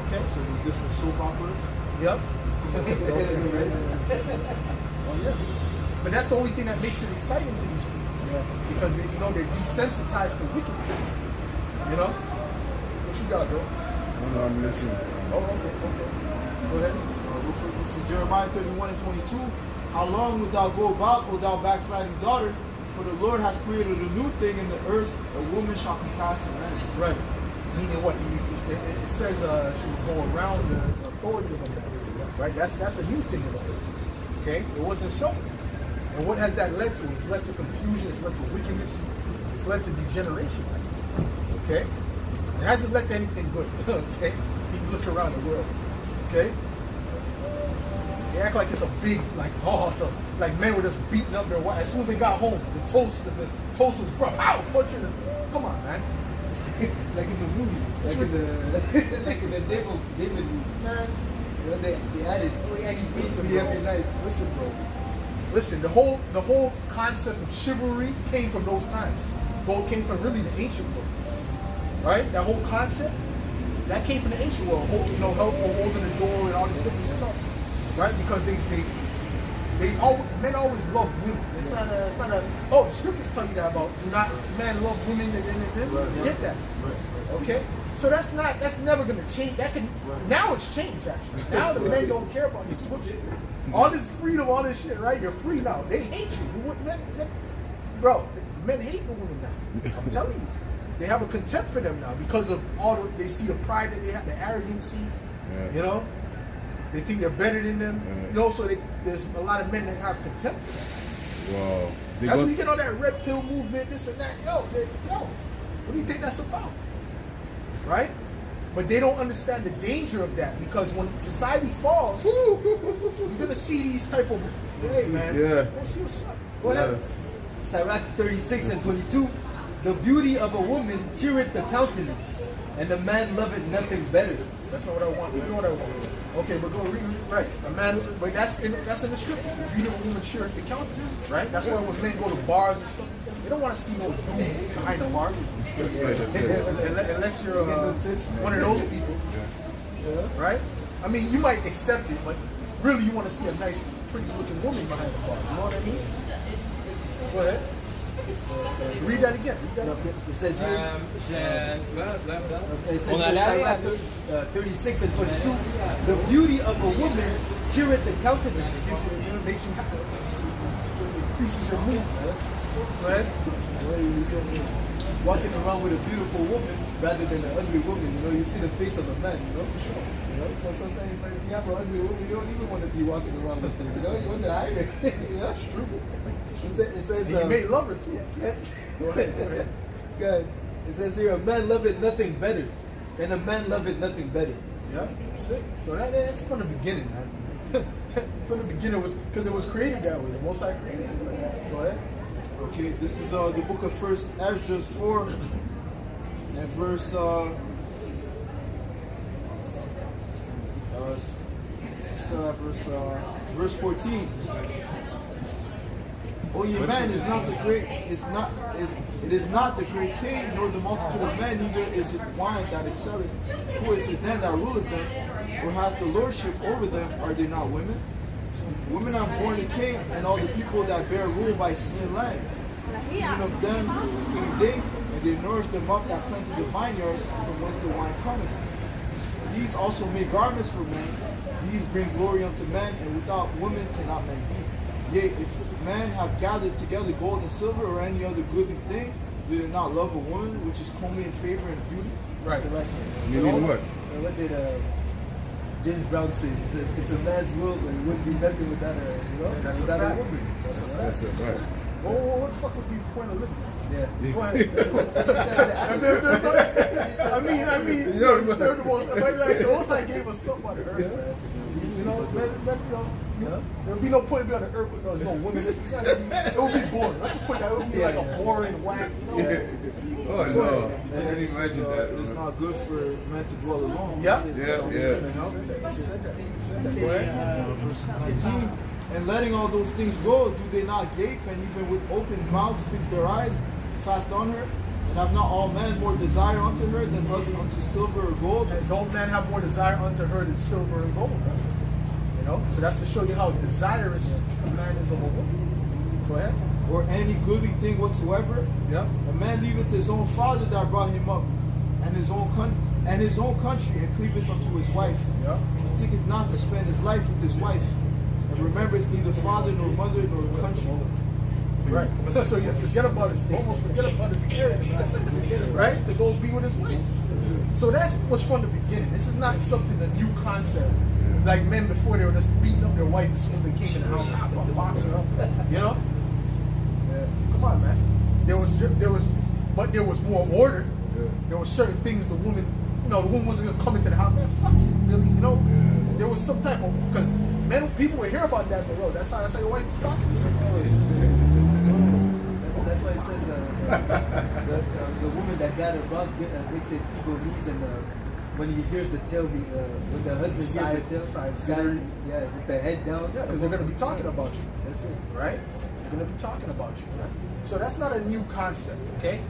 Speaker 1: Okay?
Speaker 3: So there's different soap operas.
Speaker 1: Yep.
Speaker 2: Oh,
Speaker 1: yeah. But that's the only thing that makes it exciting to these people.
Speaker 2: Yeah.
Speaker 1: Because they're desensitized to wickedness. You know? What you got, bro?
Speaker 4: No, I'm listening.
Speaker 1: Oh, okay. Go ahead.
Speaker 3: Real quick, this is Jeremiah 31 and 22. How long wilt thou go about, O thou backsliding daughter? For the Lord hath created a new thing in the earth. A woman shall compass a man.
Speaker 1: Right. Meaning what? It says she will go around the authority of a man. Right? That's a new thing in the earth. Okay? It wasn't so. And what has that led to? It's led to confusion, it's led to wickedness, it's led to degeneration. Okay? It hasn't led to anything good. Okay? People look around the world. Okay? They act like it's a big, like men were just beating up their wife. As soon as they got home, the toast was brought out. Come on, man.
Speaker 2: Like in the movie. Like in the David movie.
Speaker 1: Man.
Speaker 2: You know, they added, oh yeah, he beats me every night.
Speaker 1: Listen, bro. Listen, the whole concept of chivalry came from those times. Well, it came from really the ancient world. Right? That whole concept, that came from the ancient world. Help holding the door and all this different stuff. Right? Because they Men always love women. It's not a. Oh, the scriptures tell you that about not men love women and get that. Okay, so that's never gonna change. That can now it's changed actually. Now the men don't care about this shit. All this freedom, all this shit, right? You're free now. They hate you. Bro, men hate the women now. I'm telling you. They have a contempt for them now because of they see the pride that they have, the arrogancy, you know. They think they're better than them, you know. So there's a lot of men that have contempt for them.
Speaker 4: Wow.
Speaker 1: That's when you get all that red pill movement, this and that. What do you think that's about? Right? But they don't understand the danger of that because when society falls, you're gonna see these type of hey man.
Speaker 4: Yeah.
Speaker 1: Go see what's up. Go ahead.
Speaker 2: Sirach 36 and 22. The beauty of a woman cheereth the countenance, and the man loveth nothing better.
Speaker 1: That's not what I want. You know what I want. Okay, but go read. Right. A man, but that's in the scriptures. The beauty of a woman cheereth the countenance. Right. That's why when men go to bars and stuff, they don't want to see no dude behind the bar. Unless you're one of those people. Right. I mean, you might accept it, but really, you want to see a nice, pretty-looking woman behind the bar. You know what I mean? Go ahead. Read that again.
Speaker 2: It says here. It says
Speaker 5: On a
Speaker 2: here, Sirach 36 and 22. The beauty of a woman cheereth the countenance.
Speaker 1: It makes you happy. It increases your mood, man. Go ahead.
Speaker 2: Walking around with a beautiful woman rather than an ugly woman, you know, you see the face of a man, you know, for sure. You know, so sometimes if you have an ugly woman, you don't even want to be walking around with her, you know, you want to hide her. You know, it's true. It says
Speaker 1: You may love her too. Go ahead.
Speaker 2: Good. It says here, a man loveth nothing better, and a man loveth nothing better.
Speaker 1: Yeah, that's it. So that's from the beginning, man. From the beginning was because it was created that way. The Most High created it. Go ahead.
Speaker 3: Okay, this is the book of First Ezra 4 and verse 14. O ye man, it is not the great king, nor the multitude of men, neither is it wine that excelleth. Who is it then that ruleth them, or hath the lordship over them? Are they not women? Women are born a king, and all the people that bear rule by sea and land. Even of them came they, and they nourished them up that planted the vineyards from whence the wine cometh. These also make garments for men. These bring glory unto men, and without women cannot men be. Yea, if men have gathered together gold and silver or any other goodly thing, do they not love a woman which is comely in favor and beauty?
Speaker 1: Right.
Speaker 2: So like,
Speaker 4: Meaning what?
Speaker 2: What did James Brown say? It's a man's world, but it wouldn't be nothing without
Speaker 1: That's
Speaker 2: without
Speaker 1: a
Speaker 2: a
Speaker 1: fact.
Speaker 2: woman.
Speaker 1: That's
Speaker 4: right.
Speaker 1: What the fuck would be the point of living?
Speaker 2: Yeah.
Speaker 1: Go ahead. I mean, you know, the Most High gave us something on the earth, man. You know, there would be no point in being on the earth with no women. It would be boring. Let's just put that. It would be like a boring whack. You know?
Speaker 4: Oh no! I can imagine that.
Speaker 3: It is not good for men to dwell alone.
Speaker 1: Yeah.
Speaker 3: Go ahead. Verse 19. And letting all those things go, do they not gape and even with open mouth fix their eyes fast on her? And have not all men more desire unto her than unto silver or gold?
Speaker 1: And don't men have more desire unto her than silver and gold? Right? You know, so that's to show you how desirous a man is of a woman. Go ahead.
Speaker 3: Or any goodly thing whatsoever?
Speaker 1: Yeah.
Speaker 3: A man leaveth his own father that brought him up, and his own country, and cleaveth unto his wife.
Speaker 1: Yeah.
Speaker 3: He sticketh not to spend his life with his wife, and remembereth neither father nor mother nor country.
Speaker 1: Right. So you forget about his parents, right? To go be with his wife. So that's what's from the beginning. This is not something, a new concept. Like men before, they were just beating up their wife as soon as they came in the house, boxing her up. You know? Yeah. Come on, man. There was more order. Yeah. There were certain things the woman wasn't gonna come into the house. Man, fuck you, really, you know? Yeah. There was some type of, because people would hear about that, but bro, that's how your wife is talking to you.
Speaker 2: That's why it says the woman that got her brought makes it feeble knees, and when he hears the tale, when the husband hears the tale, side, with the head down.
Speaker 1: Yeah, because they're going to be talking about you.
Speaker 2: That's it.
Speaker 1: Right? They're going to be talking about you. Right? So that's not a new concept, okay?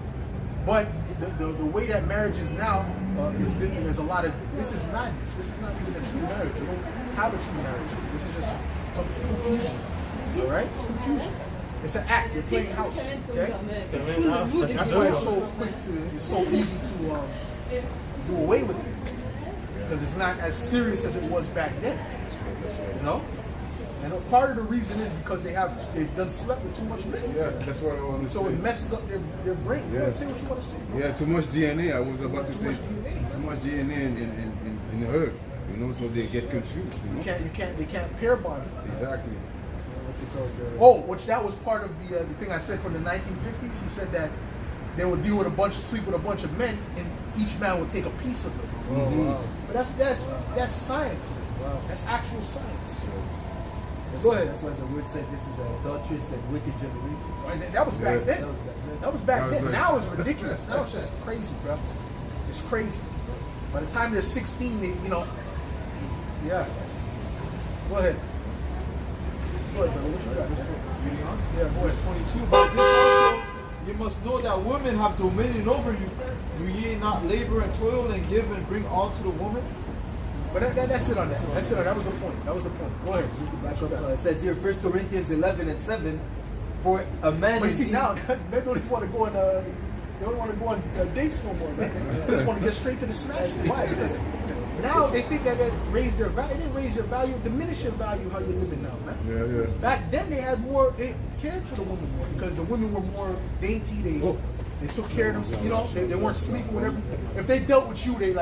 Speaker 1: But the way that marriage is now, there's a lot of, this is madness. This is not even a true marriage. We don't have a true marriage. This is just confusion. All right, it's confusion. It's an act. You're playing house. Okay. That's why it's so quick to. It's so easy to do away with it because it's not as serious as it was back then. You know. And a part of the reason is because they've done slept with too much men.
Speaker 4: Yeah, that's what I want to say.
Speaker 1: So it messes up their brain.
Speaker 4: Yeah.
Speaker 1: Say what you want to say.
Speaker 4: Yeah, too much DNA. I was about to say
Speaker 1: Too much DNA.
Speaker 4: too much DNA in the herd. You know, so they get confused. You know?
Speaker 1: They can't pair bond.
Speaker 4: Exactly.
Speaker 2: What's it called?
Speaker 1: Oh, which that was part of the thing I said from the 1950s. He said that they would deal with sleep with a bunch of men, and each man would take a piece of it.
Speaker 2: Oh, wow.
Speaker 1: But that's science.
Speaker 2: Wow.
Speaker 1: That's actual science.
Speaker 2: That's
Speaker 1: Go
Speaker 2: why,
Speaker 1: ahead.
Speaker 2: that's why the word said this is an adulterous and wicked generation.
Speaker 1: And that was back
Speaker 4: Yeah.
Speaker 1: then.
Speaker 2: That was back then.
Speaker 1: That was back
Speaker 4: That was
Speaker 1: then.
Speaker 4: like-
Speaker 1: Now it's ridiculous. Now it's just crazy, bro. It's crazy. By the time they're 16, yeah. Go ahead. Go ahead, brother. What you got? Yeah, go
Speaker 3: Verse
Speaker 1: ahead.
Speaker 3: 22. By this also you must know that women have dominion over you. Do ye not labor and toil and give and bring all to the woman?
Speaker 1: But that's it on that. That's it on that. That was the point. That was the point. Go ahead.
Speaker 2: Back up, it says here, 1 Corinthians 11:7, for a man
Speaker 1: But you
Speaker 2: is
Speaker 1: see now, men don't even want to go on. They don't want to go on dates no more. Man. They just want to get straight to the smash. Why? Because now they think that raised their value. They didn't raise your value, diminish your value how you're living now, man.
Speaker 4: Yeah, yeah.
Speaker 1: Back then they had more. They cared for the women more because the women were more dainty. They took care of them. You know, they weren't sleeping with everything. If they dealt with you, they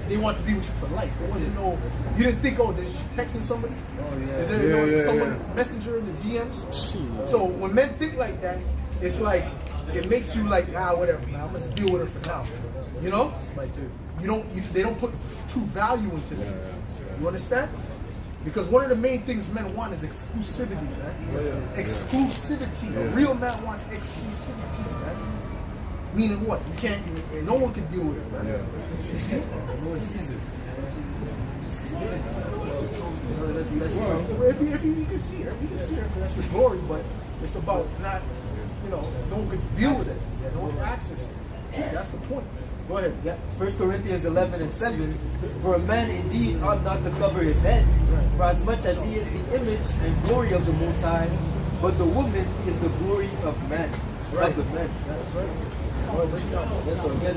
Speaker 1: they want to be with you for life. There wasn't no. You didn't think, oh, is she texting somebody?
Speaker 2: Oh, yeah.
Speaker 1: Is there
Speaker 4: Yeah,
Speaker 1: someone
Speaker 4: yeah.
Speaker 1: messenger in the DMs? So when men think like that, it's like it makes you like, whatever. Man, I must deal with her for now. You know?
Speaker 2: It's my turn.
Speaker 1: They don't put true value into them. You understand? Because one of the main things men want is exclusivity, man. Exclusivity. A real man wants exclusivity, man. Meaning what? No one can deal with it, man.
Speaker 4: Yeah.
Speaker 1: You see?
Speaker 2: No one sees her. She's hidden. You know, that's
Speaker 1: Well, if you can see her, you can see her because that's your glory, but it's about not, no one can deal with it.
Speaker 2: Access.
Speaker 1: No one can access it. That's the point. Go ahead.
Speaker 2: Yeah, 1 Corinthians 11:7, for a man indeed ought not to cover his head, for as much as he is the image and glory of the Most High, but the woman is the glory of man, of the man.
Speaker 1: That's right. Oh, break it down.
Speaker 2: That's so again,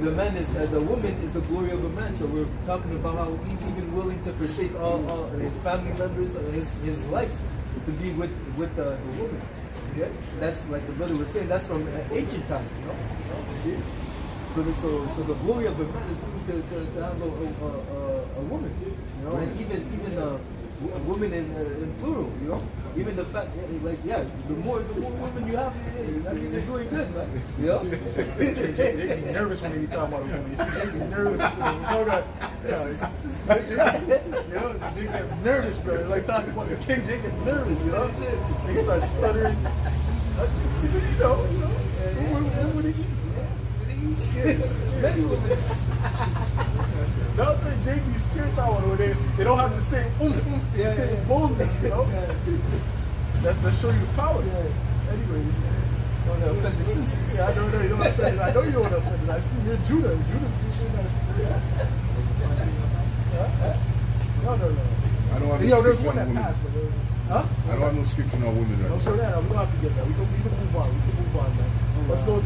Speaker 2: the man is the woman is the glory of a man. So we're talking about how he's even willing to forsake all his family members, his life, to be with the woman. Okay, that's like the brother was saying. That's from ancient times, You see, so the glory of a man is really to have a woman, and even a woman in plural, Even the fact, the more women you have, that means you're doing good, man.
Speaker 1: They get nervous when they talk about a woman. They get nervous. They get nervous, bro. Like talking about the king, they get nervous, They start stuttering. What do you eat?
Speaker 2: Many women.
Speaker 1: That's what JB spirits out where they don't have the same the same boldness, That's show you the power. Anyways.
Speaker 2: Don't offend the sisters.
Speaker 1: Yeah, I don't know. You don't offend. I know you don't offend. I see you're Judah. Judah's that spirit. No.
Speaker 4: I don't have no
Speaker 1: There's
Speaker 4: scripture
Speaker 1: one
Speaker 4: on
Speaker 1: that
Speaker 4: women.
Speaker 1: passed, but
Speaker 4: I don't have no scripture on women right
Speaker 1: no,
Speaker 4: now.
Speaker 1: so that we don't have to get that. We can move on. Man. Let's go to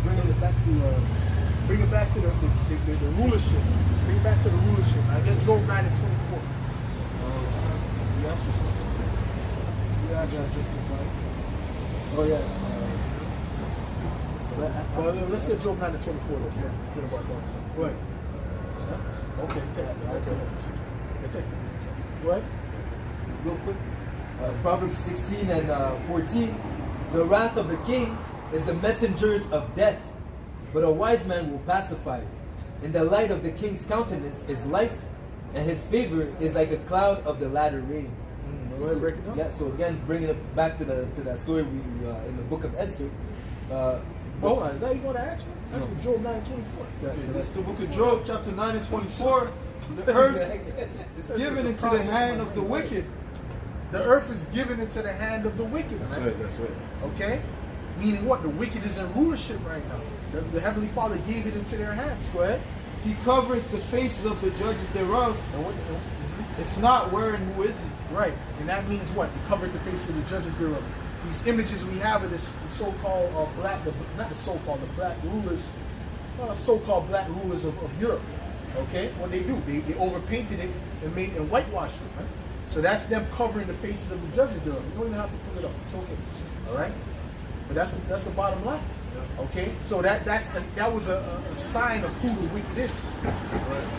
Speaker 1: bring it back to the rulership. Bring it back to the rulership. I get Job 9 and 24.
Speaker 3: You asked for something. You had that justified.
Speaker 1: Oh yeah. Well, let's get Job 9 and 24. Let's get about that. Go ahead. Huh? Okay, take it. Go ahead.
Speaker 2: Real quick, Proverbs 16 and 14. The wrath of the king is the messengers of death, but a wise man will pacify it. In the light of the king's countenance is life, and his favor is like a cloud of the latter rain.
Speaker 1: Go ahead, break it down.
Speaker 2: Yeah. So again, bringing it back to that story we in the book of Esther.
Speaker 1: Hold on, is that you want to ask me? That's what Job 9 and 24.
Speaker 3: Okay, this is the book of Job, chapter 9 and 24. The earth is given into the hand of the wicked.
Speaker 1: The earth is given into the hand of the wicked,
Speaker 4: That's
Speaker 1: man.
Speaker 4: right, that's right.
Speaker 1: Okay? Meaning what? The wicked is in rulership right now. The Heavenly Father gave it into their hands. Go ahead.
Speaker 3: He covereth the faces of the judges thereof. If not, where and who is he?
Speaker 1: Right, and that means what? He covered the face of the judges thereof. These images we have of this so-called not the so-called, the black rulers, so-called black rulers of Europe. Okay, what they do, they overpainted it and whitewashed it. Right? So that's them covering the faces of the judges thereof. You don't even have to pull it up. It's okay. All right, but that's the bottom line. Okay, so that was a sign of who the wicked is.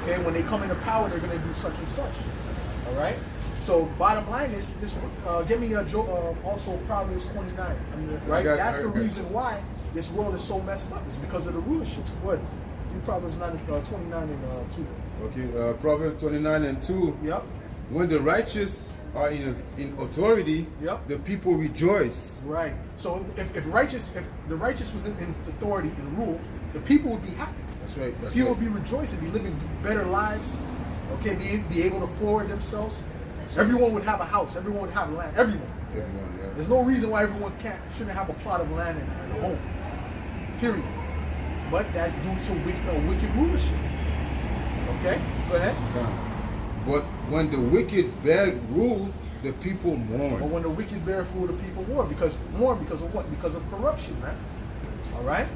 Speaker 1: Okay, when they come into power, they're going to do such and such. All right. So bottom line is this. Give me also Proverbs 29. Right. That's the reason why this world is so messed up. It's because of the rulership. What? Do Proverbs 29 and 2.
Speaker 4: Okay. Proverbs 29 and 2.
Speaker 1: Yep.
Speaker 4: When the righteous are in authority,
Speaker 1: yep,
Speaker 4: the people rejoice.
Speaker 1: Right. So if the righteous was in authority and rule, the people would be happy.
Speaker 4: That's right. That's
Speaker 1: people
Speaker 4: right.
Speaker 1: would be rejoicing, be living better lives. Okay, be able to forward themselves. Everyone would have a house. Everyone would have land. Everyone.
Speaker 4: Yeah.
Speaker 1: There's no reason why everyone shouldn't have a plot of land and a home. Period. But that's due to wicked rulership. Okay, go ahead.
Speaker 4: But when the wicked bear rule, the people mourn.
Speaker 1: But when the wicked bear rule, the people mourn because of what? Because of corruption, man. All right,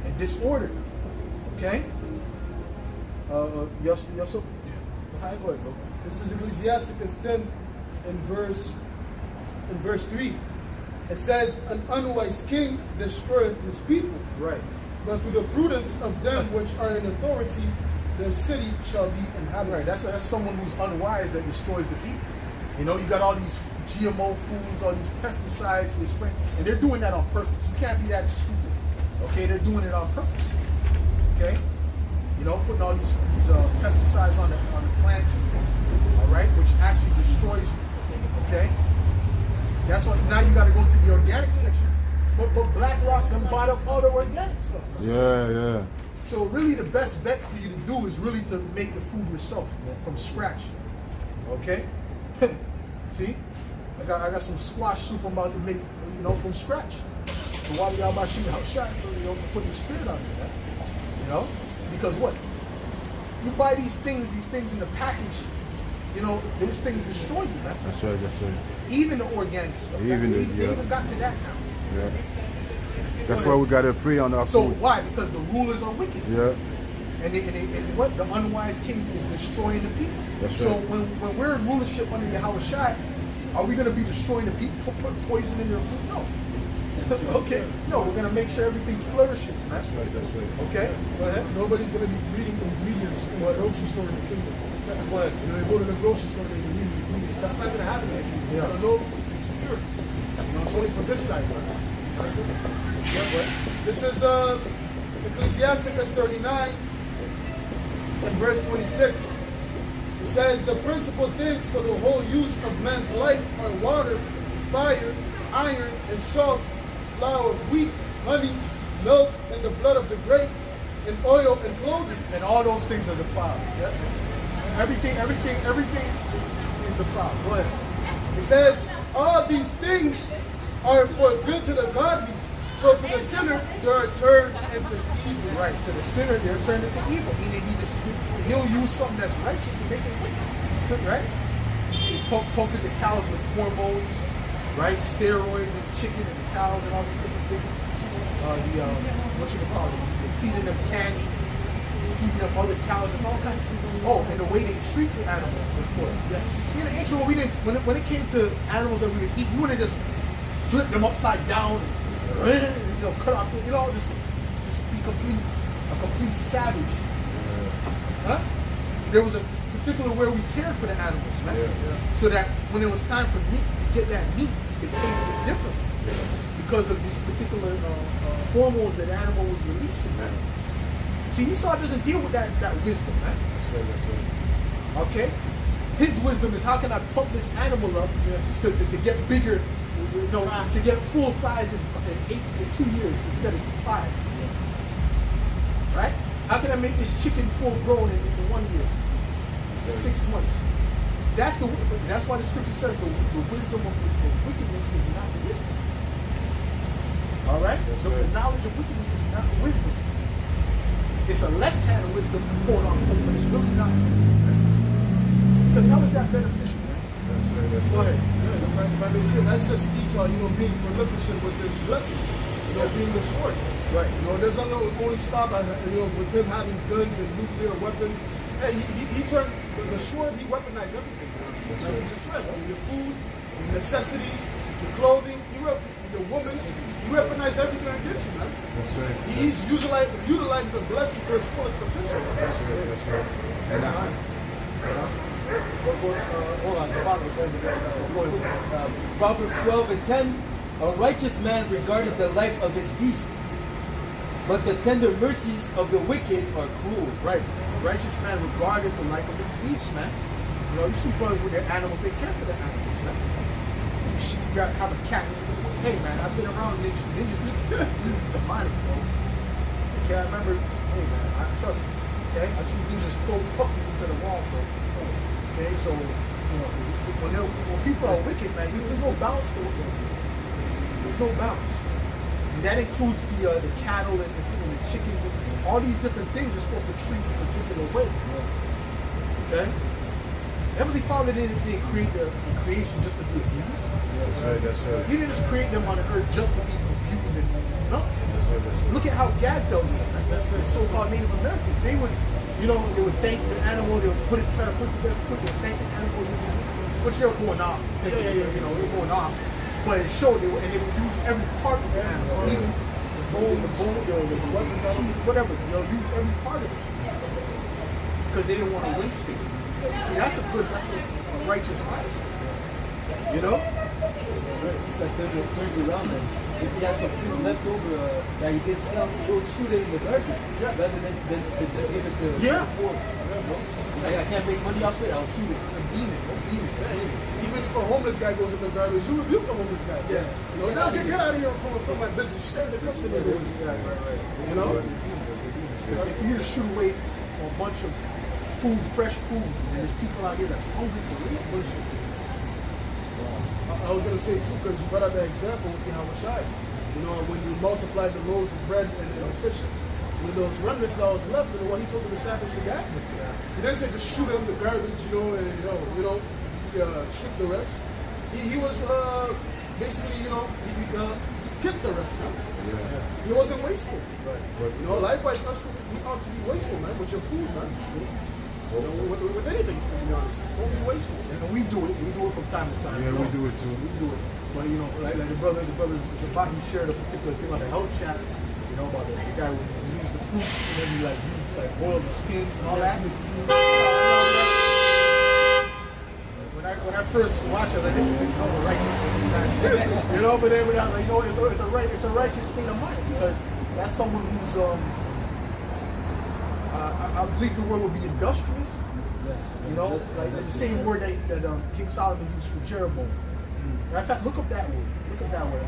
Speaker 1: and disorder. Okay. You have some. Hi, go ahead, bro.
Speaker 3: This is Ecclesiasticus 10 in verse 3. It says, an unwise king destroyeth his people.
Speaker 1: Right.
Speaker 3: But to the prudence of them which are in authority, the city shall be inhabited.
Speaker 1: Right. That's someone who's unwise that destroys the people. You know, you got all these GMO foods, all these pesticides they spray, and they're doing that on purpose. You can't be that stupid. Okay, they're doing it on purpose. Okay. You know, putting all these pesticides on the plants, all right, which actually destroys you. Okay, that's why now you got to go to the organic section. But BlackRock them bought up all the organic stuff.
Speaker 4: Yeah.
Speaker 1: So really, the best bet for you to do is really to make the food yourself from scratch. Okay, see, I got some squash soup I'm about to make, you know, from scratch. So while y'all about shooting out shot, you know, for putting the spirit on it, man. You know. Because what? You buy these things in the package, you know, those things destroy you, man.
Speaker 4: That's right.
Speaker 1: Even the organic stuff. They even got to that now.
Speaker 4: Yeah. That's why we got to pray on our food.
Speaker 1: So why? Because the rulers are wicked.
Speaker 4: Yeah.
Speaker 1: And what? The unwise king is destroying the people.
Speaker 4: That's
Speaker 1: so
Speaker 4: right.
Speaker 1: when we're in rulership under Yahweh Shai, are we going to be destroying the people, putting poison in their food? No. Okay, no, we're going to make sure everything flourishes, man.
Speaker 4: That's right.
Speaker 1: Okay, go ahead.
Speaker 3: Nobody's going to be reading ingredients in a grocery store in the kingdom.
Speaker 1: Go ahead.
Speaker 3: You know, they go to the grocery store and they read ingredients. That's not going to happen next week.
Speaker 1: Yeah.
Speaker 3: I don't know. It's pure. You know, it's only for this side. That's it. Yeah, this is Ecclesiasticus 39 and verse 26. It says, the principal things for the whole use of man's life are water, fire, iron, and salt, flour of wheat, honey, milk, and the blood of the grape, and oil and clothing.
Speaker 1: And all those things are defiled. Yep. Everything is defiled. Go ahead.
Speaker 3: It says, all these things are for good to the godly, so to the sinner they are turned into evil.
Speaker 1: Right, to the sinner they're turned into evil. Meaning he'll use something that's righteous and make it wicked. Right? He poking the cows with hormones, right? Steroids and chicken and cows and all these different things. What you call it? They're feeding them candy, feeding them other cows. It's all kinds of things. Oh, and the way they treat the animals is important. Yes. In the ancient world, we didn't. When it came to animals that we would eat, we wouldn't just flip them upside down, and, you know, cut off. You know, just be a complete savage. Huh? There was a particular way we cared for the animals, right? So that when it was time for meat to get that meat, it tasted different because of the particular hormones that animal was releasing. See, Esau doesn't deal with that wisdom, man.
Speaker 4: That's right.
Speaker 1: Okay? His wisdom is how can I pump this animal up to get bigger, you know, to get full size in 2 years instead of 5. Right? How can I make this chicken full grown in 1 year? 6 months. That's why the scripture says the wisdom of the wickedness is not wisdom. All right? So the knowledge of wickedness is not wisdom. It's a left-handed wisdom, quote unquote, but it's really not wisdom. Because how is that beneficial, man?
Speaker 4: That's right. That's
Speaker 1: Go
Speaker 4: right.
Speaker 1: ahead.
Speaker 3: Yeah, if I may say, that's just Esau, being prolific with this blessing, being the sword.
Speaker 1: Right.
Speaker 3: It doesn't only stop at, with him having guns and nuclear weapons. Hey, he turned the sword, he weaponized everything. Like you just said, your food, your necessities, your clothing, your woman, he weaponized everything against you, man.
Speaker 4: That's right.
Speaker 3: He's utilized the blessing to its fullest potential.
Speaker 4: That's right. That's right. And that's
Speaker 1: Hold on, Tabata was going to go ahead.
Speaker 2: Proverbs 12 and 10. A righteous man regarded the life of his beast, but the tender mercies of the wicked are cruel.
Speaker 1: Right. Righteous man regarded the life of his beast, man. You see brothers with their animals, they care for their animals, man. You got to have a cat. Hey, man, I've been around ninjas. Ninjas demonic, bro. Okay, I remember, hey, man, trust me. Okay, I've seen ninjas throw puppies into the wall, bro. Okay, so, when people are wicked, man, there's no balance to it. There's no balance. And that includes the cattle and the chickens and all these different things are supposed to treat a particular way. Okay? Heavenly Father didn't create the creation just to be abused.
Speaker 4: That's right. That's right.
Speaker 1: He didn't just create them on the earth just to be abused. No.
Speaker 4: That's right.
Speaker 1: Look at how Gad dealt with them. That's the so-called Native Americans. They would, they would thank the animal. They would try to put together, thank the animal. But they were going off. They were going off. But it showed they would use every part of the animal, even the bone, the weapons, teeth, whatever. They'll use every part of it because they didn't want to waste it. See, that's a righteous mindset. You know?
Speaker 2: It's like turns around and if he has some food left over that he didn't sell, he'll shoot it in the garbage rather than to just give it to the poor. It's like, I can't make money off it, I'll shoot it.
Speaker 3: Even if a homeless guy goes in the garbage, you rebuke the homeless guy.
Speaker 1: Yeah.
Speaker 3: Now get out of here from my business. Share the customers.
Speaker 1: Right. Because if you to shoot away a bunch of food, fresh food, and there's people out here that's hungry for real.
Speaker 3: I was going to say too, because you brought out that example with Yahushua. When you multiplied the loaves of bread and the fishes, when those remnants that was left, what he told the disciples to get. He didn't say just shoot it in the garbage, and shoot the rest. He was basically, he kept the rest, man.
Speaker 4: Yeah.
Speaker 3: He wasn't wasteful.
Speaker 1: Right.
Speaker 3: Likewise, we ought to be wasteful, man, with your food, man. With anything, to be honest. Don't be wasteful.
Speaker 1: And we do it. We do it from time to time.
Speaker 4: Yeah, we do it too.
Speaker 1: We do it. But like the brothers about he shared a particular thing on the health chat. About the guy who used the fruits and then he boiled the skins and all that. When I first watched it, I was like, this is all righteous. But then when I was like, it's a righteous state of mind because that's someone who's I believe the word would be industrious. Like it's the same word that King Solomon used for Jeroboam. In fact, look up that word,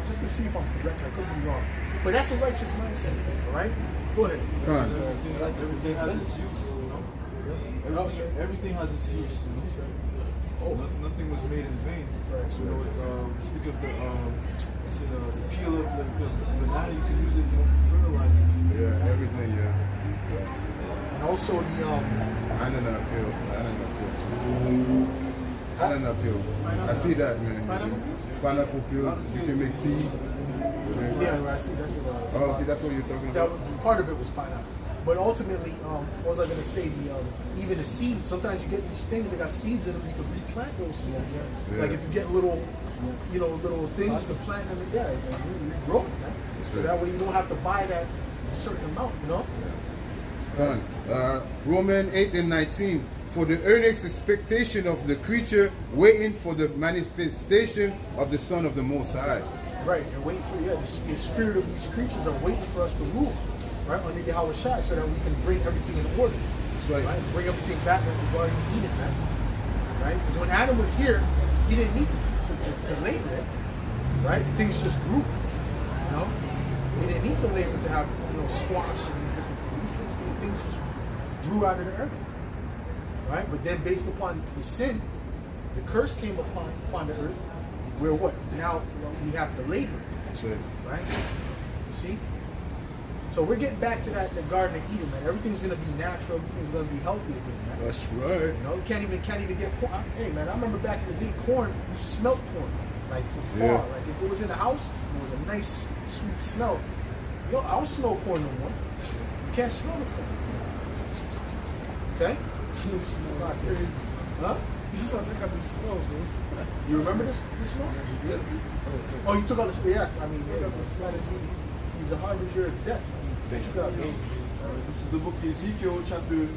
Speaker 1: just to see if I'm correct. I could be wrong. But that's a righteous mindset, all right? Go ahead.
Speaker 3: Everything has its use, Everything has its use, Nothing was made in vain.
Speaker 1: Right.
Speaker 3: Speak of the peel of the banana, you can use it for fertilizer.
Speaker 4: Yeah, everything, yeah.
Speaker 1: And also the
Speaker 4: Ananas peel. I see that, man. Pineapple peel. You can make tea.
Speaker 1: yeah, I see. That's what.
Speaker 4: Oh, okay, that's what you're talking
Speaker 1: That,
Speaker 4: about.
Speaker 1: part of it was pineapple, but ultimately, what was I going to say? Even the seeds. Sometimes you get these things that got seeds in them. You can replant those seeds.
Speaker 4: Yeah.
Speaker 1: Like if you get little, little things, you can plant them. Yeah, you grow it, man. So that way you don't have to buy that a certain amount.
Speaker 4: Fun. Romans 8 and 19. For the earnest expectation of the creature waiting for the manifestation of the Son of the Most High.
Speaker 1: Right, and waiting for the spirit of these creatures are waiting for us to rule, right, under Yahushua, so that we can bring everything in order.
Speaker 4: That's right.
Speaker 1: Bring everything back that we've already needed, man. Right? Because when Adam was here, he didn't need to labor it. Right? Things just grew. He didn't need to labor to have squash and these different things. These things just grew out of the earth. Right? But then based upon the sin, the curse came upon the earth, where what? Now we have the labor.
Speaker 4: That's right.
Speaker 1: Right? You see? So we're getting back to that the Garden of Eden, man. Everything's gonna be natural. Everything's gonna be healthy again, man.
Speaker 4: That's right.
Speaker 1: You know, you can't even get corn. Hey, man, I remember back in the day, corn, you smelt corn, like from far.
Speaker 4: Yeah.
Speaker 1: Like if it was in the house, it was a nice, sweet smell. You know, I don't smell corn no more. You can't smell the corn. Okay? Huh?
Speaker 3: This sounds like the smell, bro.
Speaker 1: You remember this smell? Oh, you took out the yeah. I mean, yeah, the smell is he's the harbinger of death. What you got, man?
Speaker 3: This is the book of Ezekiel, chapter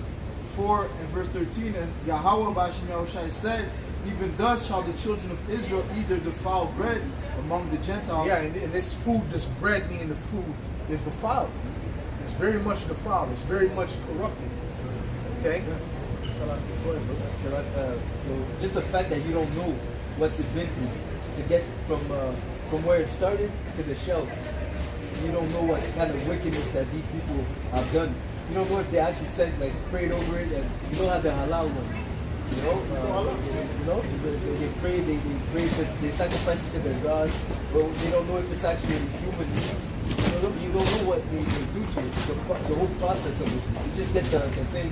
Speaker 3: 4 and verse 13. And Yahweh Bashim Yahushai said, even thus shall the children of Israel eat their defiled bread among the Gentiles.
Speaker 1: Yeah, and this food, this bread being the food, is defiled. It's very much defiled. It's very much corrupted. Okay?
Speaker 2: So just the fact that you don't know what's it been through to get from where it started to the shelves. You don't know what kind of wickedness that these people have done. You don't know if they actually said like prayed over it, and you don't have the halal one. You know, they pray, they pray, they sacrifice it to their gods. But they don't know if it's actually human meat. You don't know what they do to it. The whole process of it. You just get the thing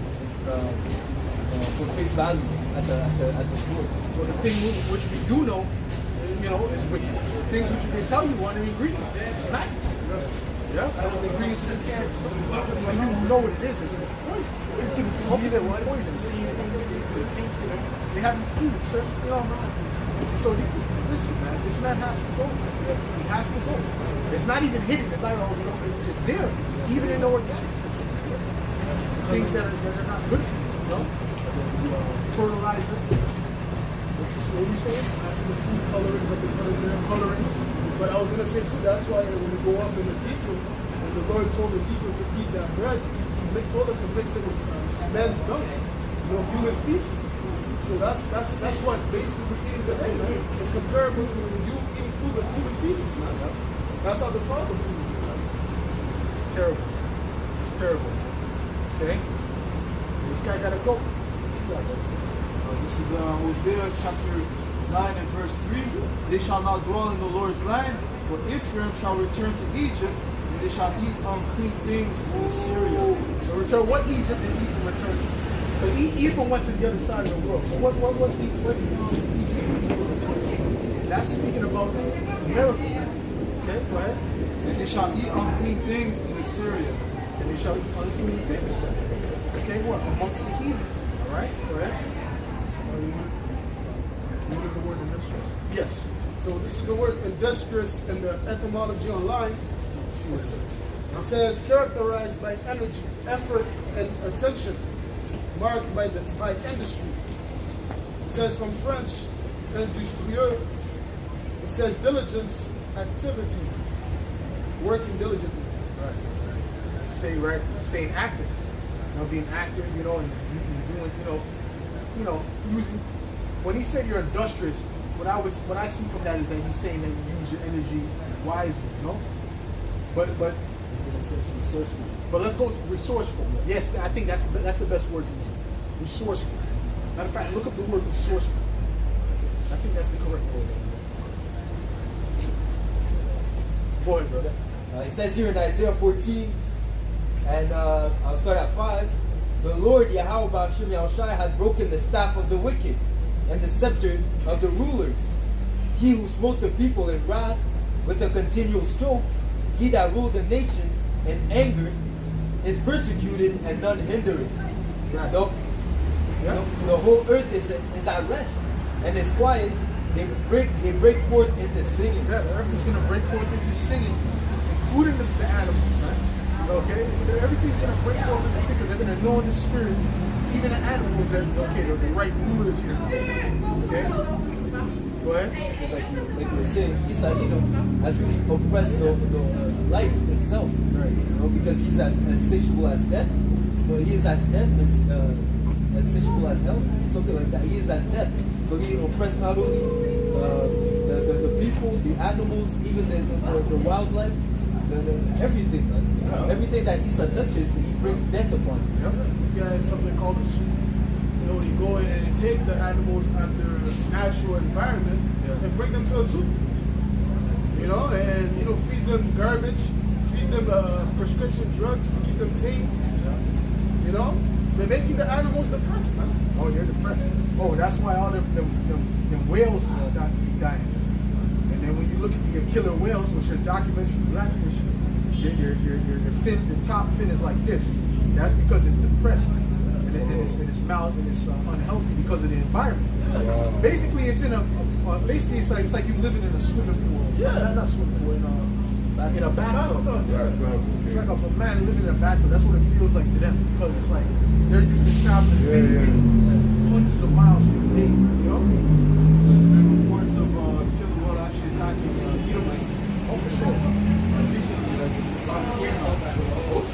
Speaker 2: for face value at the store.
Speaker 1: So the thing which we do know, you know, is wicked. The things which they tell you are the ingredients. It's madness. Yeah, that was the ingredients of the cancer. When you know what it is, it's poison. It's poison. See, they have food, sir. You know, so listen, man, this man has to go. He has to go. It's not even hidden. It's not, it's just there. Even in the organics. Things that are not good for you, you know? Fertilizer. What are you saying?
Speaker 3: I see the food colorings, but the colorings. But I was going to say too, that's why when we go up in Ezekiel, when the Lord told Ezekiel to eat that bread, he told him to mix it with man's dung, human feces. So that's what basically we're eating today, man. It's comparable to you eating food with human feces, man. That's how the Father food is.
Speaker 1: It's terrible. It's terrible. Okay? So this guy gotta go.
Speaker 3: This is Hosea chapter 9 and verse 3. They shall not dwell in the Lord's land, but Ephraim shall return to Egypt, and they shall eat unclean things in Assyria.
Speaker 1: So return what Egypt and Ephraim return to? But Ephraim went to the other side of the world. So what Ephraim return to? That's speaking about America. Okay, go ahead.
Speaker 3: And they shall eat unclean things in Assyria.
Speaker 1: And they shall eat unclean things. Okay, what? Amongst the heathen. Alright, go ahead.
Speaker 3: Look at the word industrious.
Speaker 1: Yes.
Speaker 3: So this is the word industrious in the etymology online. It says characterized by energy, effort, and attention, marked by industry. It says from French, industrieux. It says diligence, activity, working diligently.
Speaker 1: Right. Staying active. Being active, and doing, using. When he said you're industrious, what I see from that is that he's saying that you use your energy wisely, But
Speaker 2: In a sense, resourceful.
Speaker 1: But let's go to resourceful. Yes, I think that's the best word to use. Resourceful. Matter of fact, look up the word resourceful. I think that's the correct word. Go ahead, brother.
Speaker 2: It says here in Isaiah 14, and I'll start at 5. The Lord Yahweh Bashim Yahushai had broken the staff of the wicked and the scepter of the rulers. He who smote the people in wrath with a continual stroke, he that ruled the nations in anger, is persecuted and none hindereth.
Speaker 1: Right.
Speaker 2: The whole earth is at rest and is quiet. They break forth into singing.
Speaker 1: Yeah, the earth is going to break forth into singing, including the animals, right? Okay? Everything's going to break forth into singing. They're going to know in the spirit, even the animals that, okay, the right rulers here. Okay? Go ahead.
Speaker 2: Like we were saying, Isa has really oppressed the life itself. Right. Because he's as insatiable as death. He is as death, insatiable as hell, something like that. He is as death. So he oppressed not only the people, the animals, even the wildlife, everything. Everything that Isa touches, he brings death upon.
Speaker 3: Yep. This guy has something called a soup. You go in and take the animals at their natural environment and bring them to a soup. And feed them garbage, feed
Speaker 1: feed them prescription drugs to keep them tame. You know, they're making the animals depressed, man. Oh, they're depressed. Oh, that's why all them whales be dying. And then when you look at the killer whales, which are documentary blackfish, their fin, the top fin is like this. That's because it's depressed. And it's mild and it's unhealthy because of the environment.
Speaker 4: Wow.
Speaker 1: Basically, it's in basically it's like you living in a swimming pool. Yeah, not swimming pool, in a bathtub. It's like a man living in a bathtub. That's what it feels like to them because it's like they're used to traveling many hundreds of miles a day. You know.
Speaker 3: Reports of killer whale actually attacking eagles.
Speaker 1: Oh, for sure.
Speaker 3: Recently, like it's a lot of most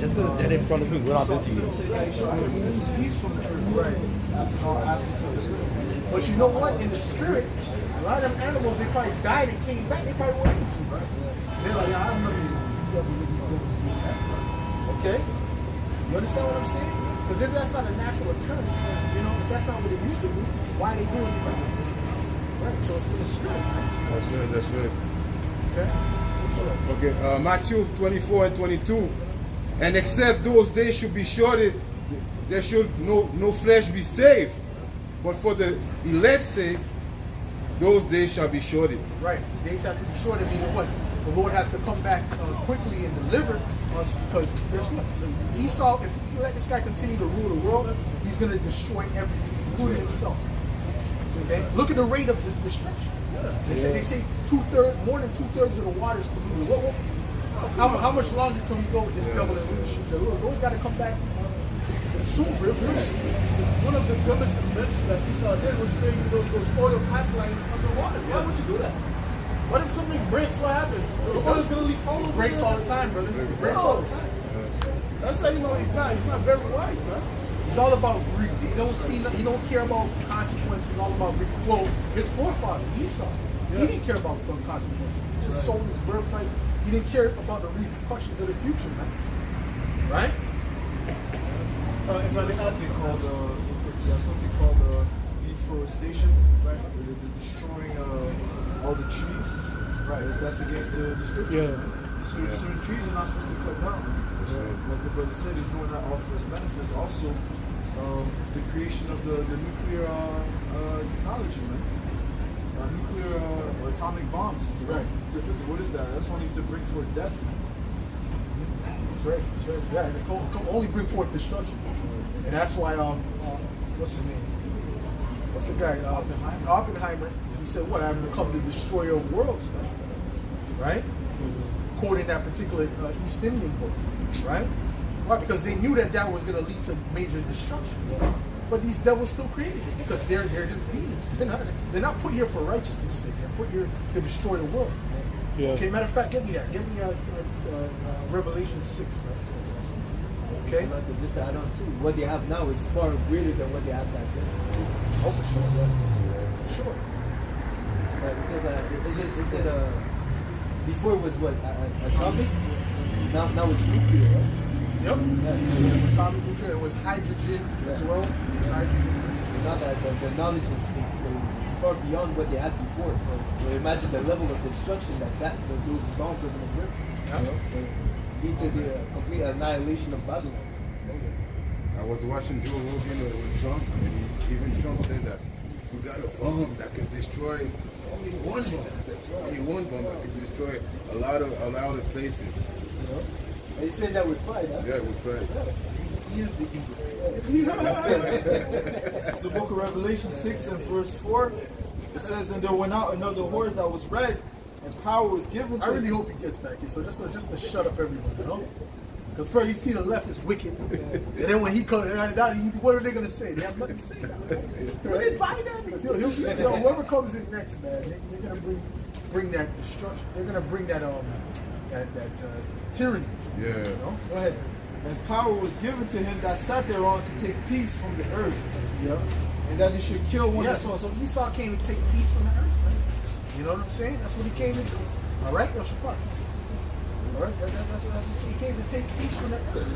Speaker 5: Just go dead in front of me. We're not busy.
Speaker 3: He's from the earth, right? That's all aspects of the spirit.
Speaker 1: But you know what? In the spirit, a lot of them animals, they probably died and came back. They probably weren't easy, right? They're like, I remember these devils. Okay? You understand what I'm saying? Because if that's not a natural occurrence, you know, if that's not what it used to be, why are they doing it right? Right, so it's in the spirit. Right?
Speaker 4: That's right.
Speaker 1: Okay? Sure.
Speaker 4: Okay, Matthew 24 and 22. And except those days should be shorted, there should no flesh be saved. But for the elect saved, those days shall be shorted.
Speaker 1: Right. The days have to be shorted, meaning what? The Lord has to come back quickly and deliver us because guess what? Esau, if you let this guy continue to rule the world, he's going to destroy everything, including himself. Okay? Look at the rate of the destruction. They say more than 2/3 of the water is polluted. How much longer can we go with this devil and leadership? The Lord got to come back soon, real soon.
Speaker 3: One of the dumbest inventions that Esau did was creating those oil pipelines underwater. Why would you do that? What if something breaks? What happens? The oil's gonna leak all over.
Speaker 1: It breaks all the time, brother. It breaks all the time.
Speaker 3: That's how you know he's not very wise, man.
Speaker 1: It's all about greed. He don't care about consequences. It's all about greed. Well, his forefather Esau, he didn't care about consequences. He just sold his birthright. He didn't care about the repercussions of the future, man. Right?
Speaker 3: In fact, they had something called deforestation, right? They're destroying all the trees, right? That's against the scriptures. So certain trees are not supposed to cut down. Like the brother said, he's doing that all for his benefits. Also, the creation of the nuclear technology, man. Nuclear or atomic bombs. Right. So listen, what is that? That's only to bring forth death.
Speaker 1: That's right. Yeah, it's only bring forth destruction. And that's why, what's his name? What's the guy? Oppenheimer. He said, what? I'm going to come to destroy your worlds, man. Right? Quoting that particular East Indian book. Right? Why? Because they knew that was going to lead to major destruction. But these devils still created it because they're just demons. They're not put here for righteousness' sake. They're put here to destroy the world. Yeah. Okay, matter of fact, give me that. Give me Revelation 6. Right? Okay.
Speaker 2: So just to add on too, what they have now is far greater than what they had back then.
Speaker 1: Oh, for sure. Yeah. For sure.
Speaker 2: Because is it before it was what atomic? Now it's nuclear, right?
Speaker 1: Yep.
Speaker 2: Yeah,
Speaker 1: so it was atomic nuclear. It was hydrogen as well. Hydrogen.
Speaker 2: So now that the knowledge is far beyond what they had before. So imagine the level of destruction that those bombs are going to bring. Lead to the complete annihilation of Babylon.
Speaker 4: I was watching Joe Rogan with Trump, and even Trump said that we got a bomb that can destroy only one bomb that can destroy a lot of places.
Speaker 2: They said that with pride, huh?
Speaker 4: Yeah, with pride.
Speaker 1: He is the evil.
Speaker 3: The book of Revelation 6 and verse 4, it says, and there went out another horse that was red, and power was given to
Speaker 1: I really hope he gets back in. So just to shut up everyone, you know? Because first you see the left is wicked, and then when he comes, what are they gonna say? They have nothing to say now. Right? Whoever comes in next, man, they're gonna bring that destruction. They're gonna bring that tyranny.
Speaker 4: Yeah.
Speaker 1: You know? Go ahead.
Speaker 3: And power was given to him that sat thereon to take peace from the earth.
Speaker 1: Yeah.
Speaker 3: And that he should kill one.
Speaker 1: Yeah. So Esau came to take peace from the earth. Right? You know what I'm saying? That's what he came to do. All right, Yoshapar. All right, that's what he came to take peace from the earth.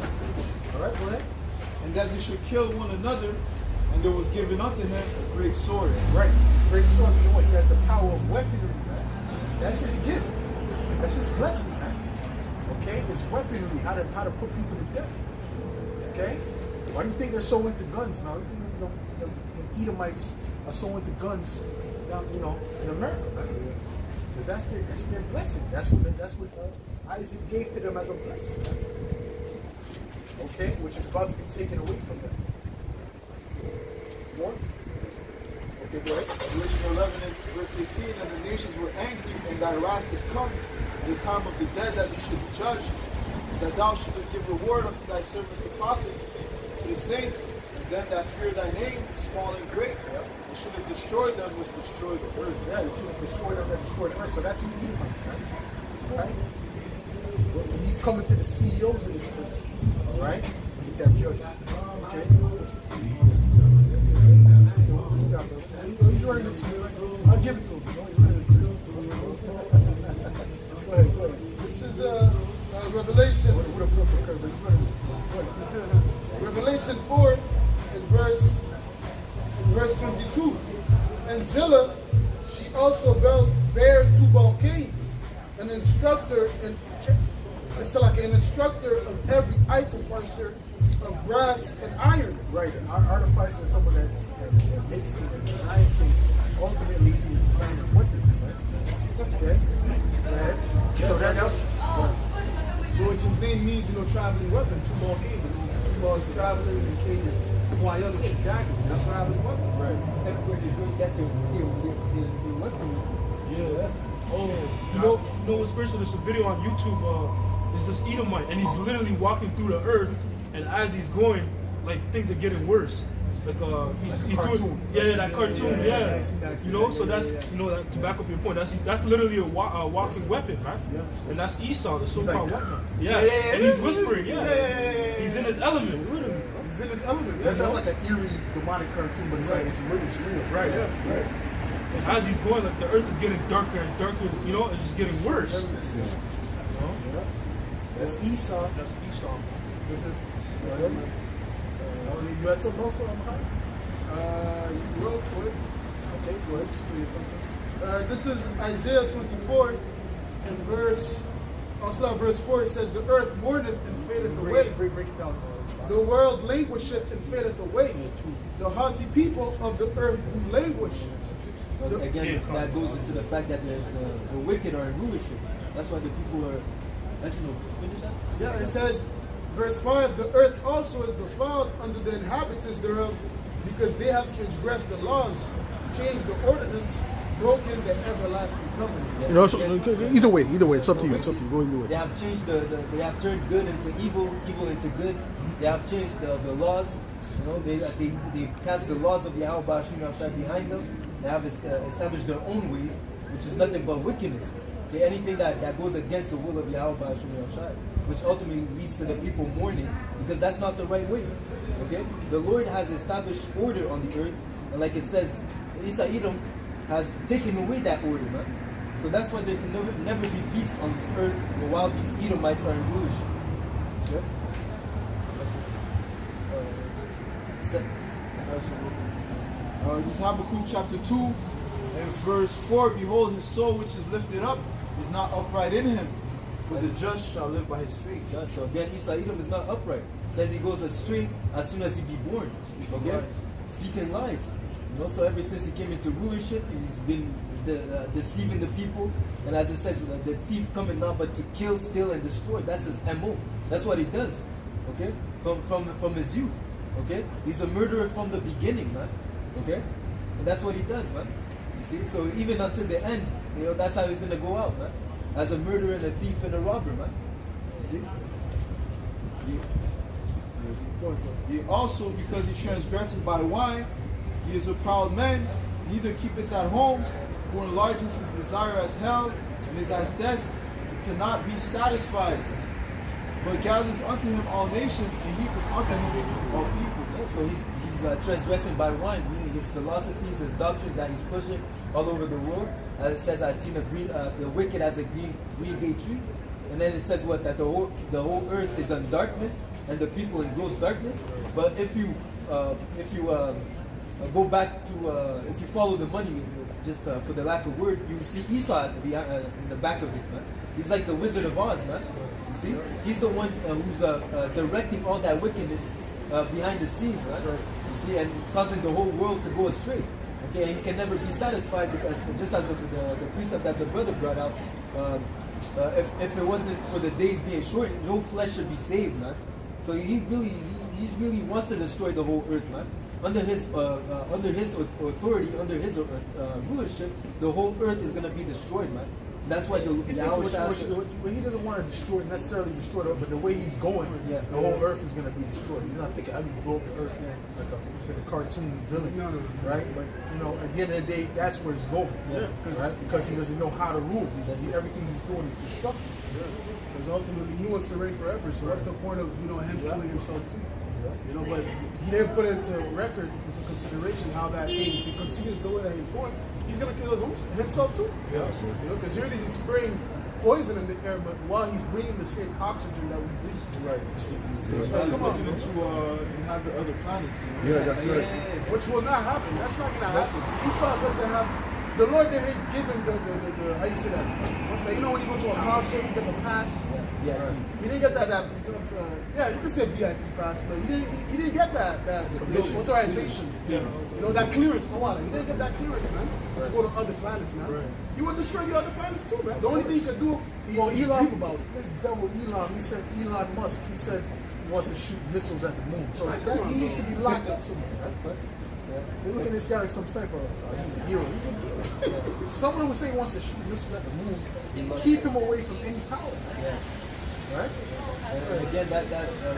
Speaker 1: All right, go ahead.
Speaker 3: and that they should kill one another, and there was given unto him a great sword.
Speaker 1: Right. Great sword. You know what? He has the power of weaponry, man. That's his gift. That's his blessing, man. Okay? It's weaponry. How to put people to death. Okay? Why do you think they're so into guns now? Why do you think the Edomites are so into guns down, in America, man? Because that's their blessing. That's what Isaac gave to them as a blessing, man. Okay? Which is about to be taken away from them. More? Okay, go ahead.
Speaker 3: Revelation 11 and verse 18, and the nations were angry, and thy wrath is come, in the time of the dead, that you should be judged, that thou shouldest give reward unto thy servants the prophets, to the saints, and them that fear thy name, small and great, and should have destroyed them which destroyed the earth.
Speaker 1: Yeah, you should have destroyed them that destroyed the earth. So that's who the Edomites, man. Right? He's coming to the CEOs of this place. All right? Get that judgment. Okay? He's running the two. I'll give it to him. Go ahead.
Speaker 3: This is Revelation 4 in verse 22. And Zillah, she also bare to Balcain, an instructor of every artificer of brass and iron.
Speaker 1: Right, an artificer is someone that makes and designs things. Ultimately, he was designing weapons, right? Okay? Go ahead. So that else?
Speaker 3: Which his name means, traveling weapon. Tubal King. Tubal is traveling, and King is Wayel, which is dagger. It's a traveling weapon.
Speaker 1: Right.
Speaker 2: Everybody bring that to weapon.
Speaker 5: Yeah. Oh, you know what's special? There's a video on YouTube. It's this Edomite, and he's literally walking through the earth, and as he's going, like things are getting worse. Like he's
Speaker 1: cartoon.
Speaker 5: doing, that cartoon, yeah.
Speaker 1: I see that.
Speaker 5: So that's that to back up your point. That's literally a walking weapon, man.
Speaker 1: Yeah.
Speaker 5: And that's Esau, the so-called
Speaker 1: like
Speaker 5: weapon. Yeah. And he's whispering, He's in his element, literally.
Speaker 3: He's in his element.
Speaker 1: That sounds like an eerie, demonic cartoon, but it's like it's real.
Speaker 5: Right.
Speaker 1: Right.
Speaker 5: As he's going, like the earth is getting darker and darker. It's just getting worse.
Speaker 1: That's Esau.
Speaker 5: That's Esau.
Speaker 1: Is it? You had something else on
Speaker 3: Real quick.
Speaker 1: Okay, go ahead. Just do your thing.
Speaker 3: This is Isaiah 24 and verse 4. It says, the earth mourneth and fadeth away.
Speaker 1: Break it down.
Speaker 3: The world languisheth and fadeth away. The haughty people of the earth do languish.
Speaker 2: But again, that goes into the fact that the wicked are in rulership. That's why the people are. Finish that?
Speaker 3: Yeah, it says, verse 5, the earth also is defiled under the inhabitants thereof, because they have transgressed the laws, changed the ordinance, broken the everlasting covenant.
Speaker 1: Either way, it's up to you. It's up to you. Go into
Speaker 2: They have changed they have turned good into evil, evil into good. They have changed the laws. They cast the laws of Yahweh Bashim behind them. They have established their own ways, which is nothing but wickedness. Okay, anything that goes against the will of Yahweh Bashim, which ultimately leads to the people mourning, because that's not the right way. Okay, the Lord has established order on the earth, and like it says, Isa Edom has taken away that order, man. So that's why there can never be peace on this earth while these Edomites are in rulership. Okay?
Speaker 3: This is Habakkuk chapter 2 and verse 4. Behold, his soul which is lifted up is not upright in him, but the just shall live by his faith.
Speaker 2: Yeah, so again, Isa Edom is not upright. It says he goes astray as soon as he be born. Okay? Speaking lies. So ever since he came into rulership, he's been deceiving the people. And as it says, the thief coming not but to kill, steal, and destroy. That's his MO. That's what he does. Okay? From his youth. Okay? He's a murderer from the beginning, man. Okay? And that's what he does, man. You see? So even until the end, that's how he's gonna go out, man. As a murderer and a thief and a robber, man. You see?
Speaker 3: He also, because he transgressed by wine, he is a proud man, neither keepeth at home, who enlarges his desire as hell, and is as death, and cannot be satisfied. but gathers unto him all nations, and heapeth unto him all people.
Speaker 2: Yeah, so he's transgressing by wine, meaning his philosophies, his doctrine that he's pushing all over the world. As it says, I've seen the wicked as a green gay tree. And then it says what, that the whole earth is in darkness and the people in gross darkness. But if you go back to if you follow the money, just for the lack of word, you see Esau in the back of it, man. He's like the Wizard of Oz, man. You see, he's the one who's directing all that wickedness behind the scenes, right? You see, and causing the whole world to go astray. Okay, and he can never be satisfied because just as the precept that the brother brought out, if it wasn't for the days being short, no flesh should be saved, man. So he really wants to destroy the whole earth, man. Under his authority, under his rulership, the whole earth is gonna be destroyed, man. That's why
Speaker 1: But he doesn't want to necessarily destroy the earth, but the way he's going,
Speaker 2: Yeah.
Speaker 1: the whole earth is going to be destroyed. He's not thinking, I mean, blow up the earth like a cartoon villain, right? But, you know, at the end of the day, that's where he's going, right? Because he doesn't know how to rule. Everything he's doing is destruction.
Speaker 6: Because ultimately he wants to reign forever, so that's the point of him killing himself too. You know, but he didn't put into consideration how that if he continues the way that he's going, he's gonna kill himself too. You know, because here it is, he's spraying poison in the air, but while he's breathing the same oxygen that we breathe.
Speaker 1: Right.
Speaker 3: He's looking into inhabit other planets. You know?
Speaker 4: Yeah, that's right.
Speaker 6: Which will not happen. That's not gonna happen. Esau doesn't have. The Lord didn't give him the how you say that? What's that? You know when you go to a concert, you get the pass.
Speaker 2: Yeah.
Speaker 6: He didn't get that yeah, you can say VIP pass, but he didn't get that authorization.
Speaker 5: Yeah.
Speaker 6: You know, that clearance, Nawala. He didn't get that clearance, man. To go to other planets, man.
Speaker 5: Right.
Speaker 6: He would destroy the other planets too, man. The only thing he could do is
Speaker 1: Elon,
Speaker 6: dream about it.
Speaker 1: this devil Elon, he said, Elon Musk, he said he wants to shoot missiles at the moon. So he needs to be locked up somewhere. Right? They look at this guy like some type of, he's a hero. He's a hero. Someone would say he wants to shoot missiles at the moon and keep him away from any power. Right?
Speaker 2: And again, that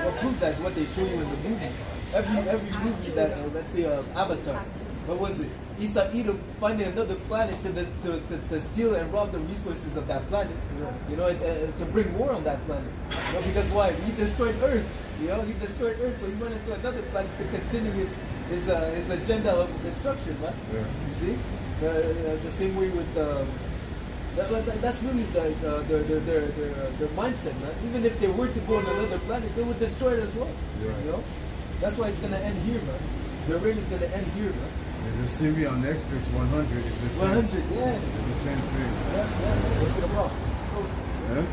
Speaker 2: what proves that is what they show you in the movies. Every movie that, let's say, Avatar, what was it? Issa Edom finding another planet to steal and rob the resources of that planet, you know, to bring war on that planet. You know, because why? He destroyed Earth. You know, he destroyed Earth, so he went into another planet to continue his agenda of destruction, right?
Speaker 4: Yeah.
Speaker 2: You see, the same way with. That's really their mindset, man. Even if they were to go on another planet, they would destroy it as well.
Speaker 4: Yeah.
Speaker 2: You know, that's why it's gonna end here, man. The reign is gonna end here, man.
Speaker 4: There's a series on Netflix, 100. It's the same.
Speaker 2: 100, yeah.
Speaker 4: It's the same thing.
Speaker 1: What's it about?
Speaker 4: Yeah?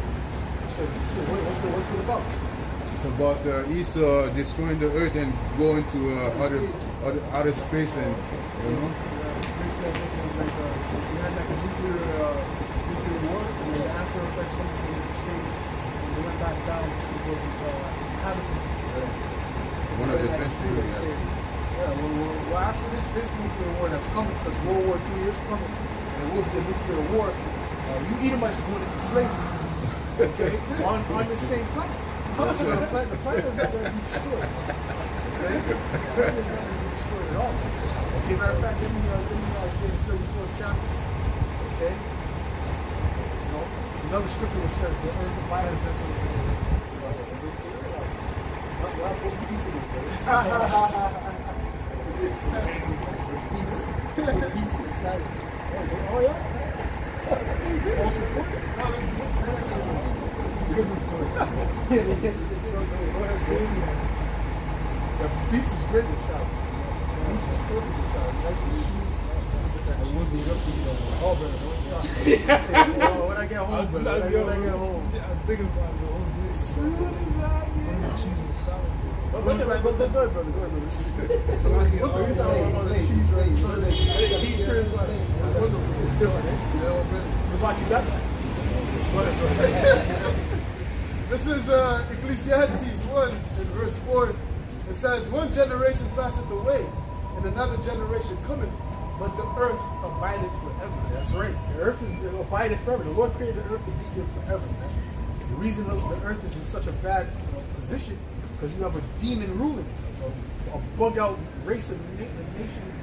Speaker 1: What's it about?
Speaker 4: It's about Esau destroying the earth and going to outer space, and you know.
Speaker 6: We had like a nuclear war, and then the after effects, something went into space, and they went back down to see what habitat.
Speaker 4: One of the best things.
Speaker 1: Yeah, well, after this nuclear war that's coming, because World War III is coming, and it will be a nuclear war, you Edomites are going into slavery, okay, on the same planet. So the planet is not going to be destroyed. Okay? The planet is not going to be destroyed at all. Okay, matter of fact, let me say the 34th chapter. Okay? You know, it's another scripture which says the earth abideth in the Oh yeah? The beats is great in South. The beats is perfect in South. Nice and sweet. I would be up to when I get home, when I get home.
Speaker 5: I'm thinking about it.
Speaker 1: As soon as I get
Speaker 5: Cheese and salad.
Speaker 1: But go ahead, brother. So he's on the cheese right. Cheese curds like wonderful. It's different, eh? So Mark, you got that? Go ahead, brother. This is Ecclesiastes 1 in verse 4. It says, one generation passeth away, and another generation cometh, but the earth abideth forever. That's right. The earth is abideth forever. The Lord created the earth to be here forever. The reason the earth is in such a bad position because you have a demon ruling, a bug-out race of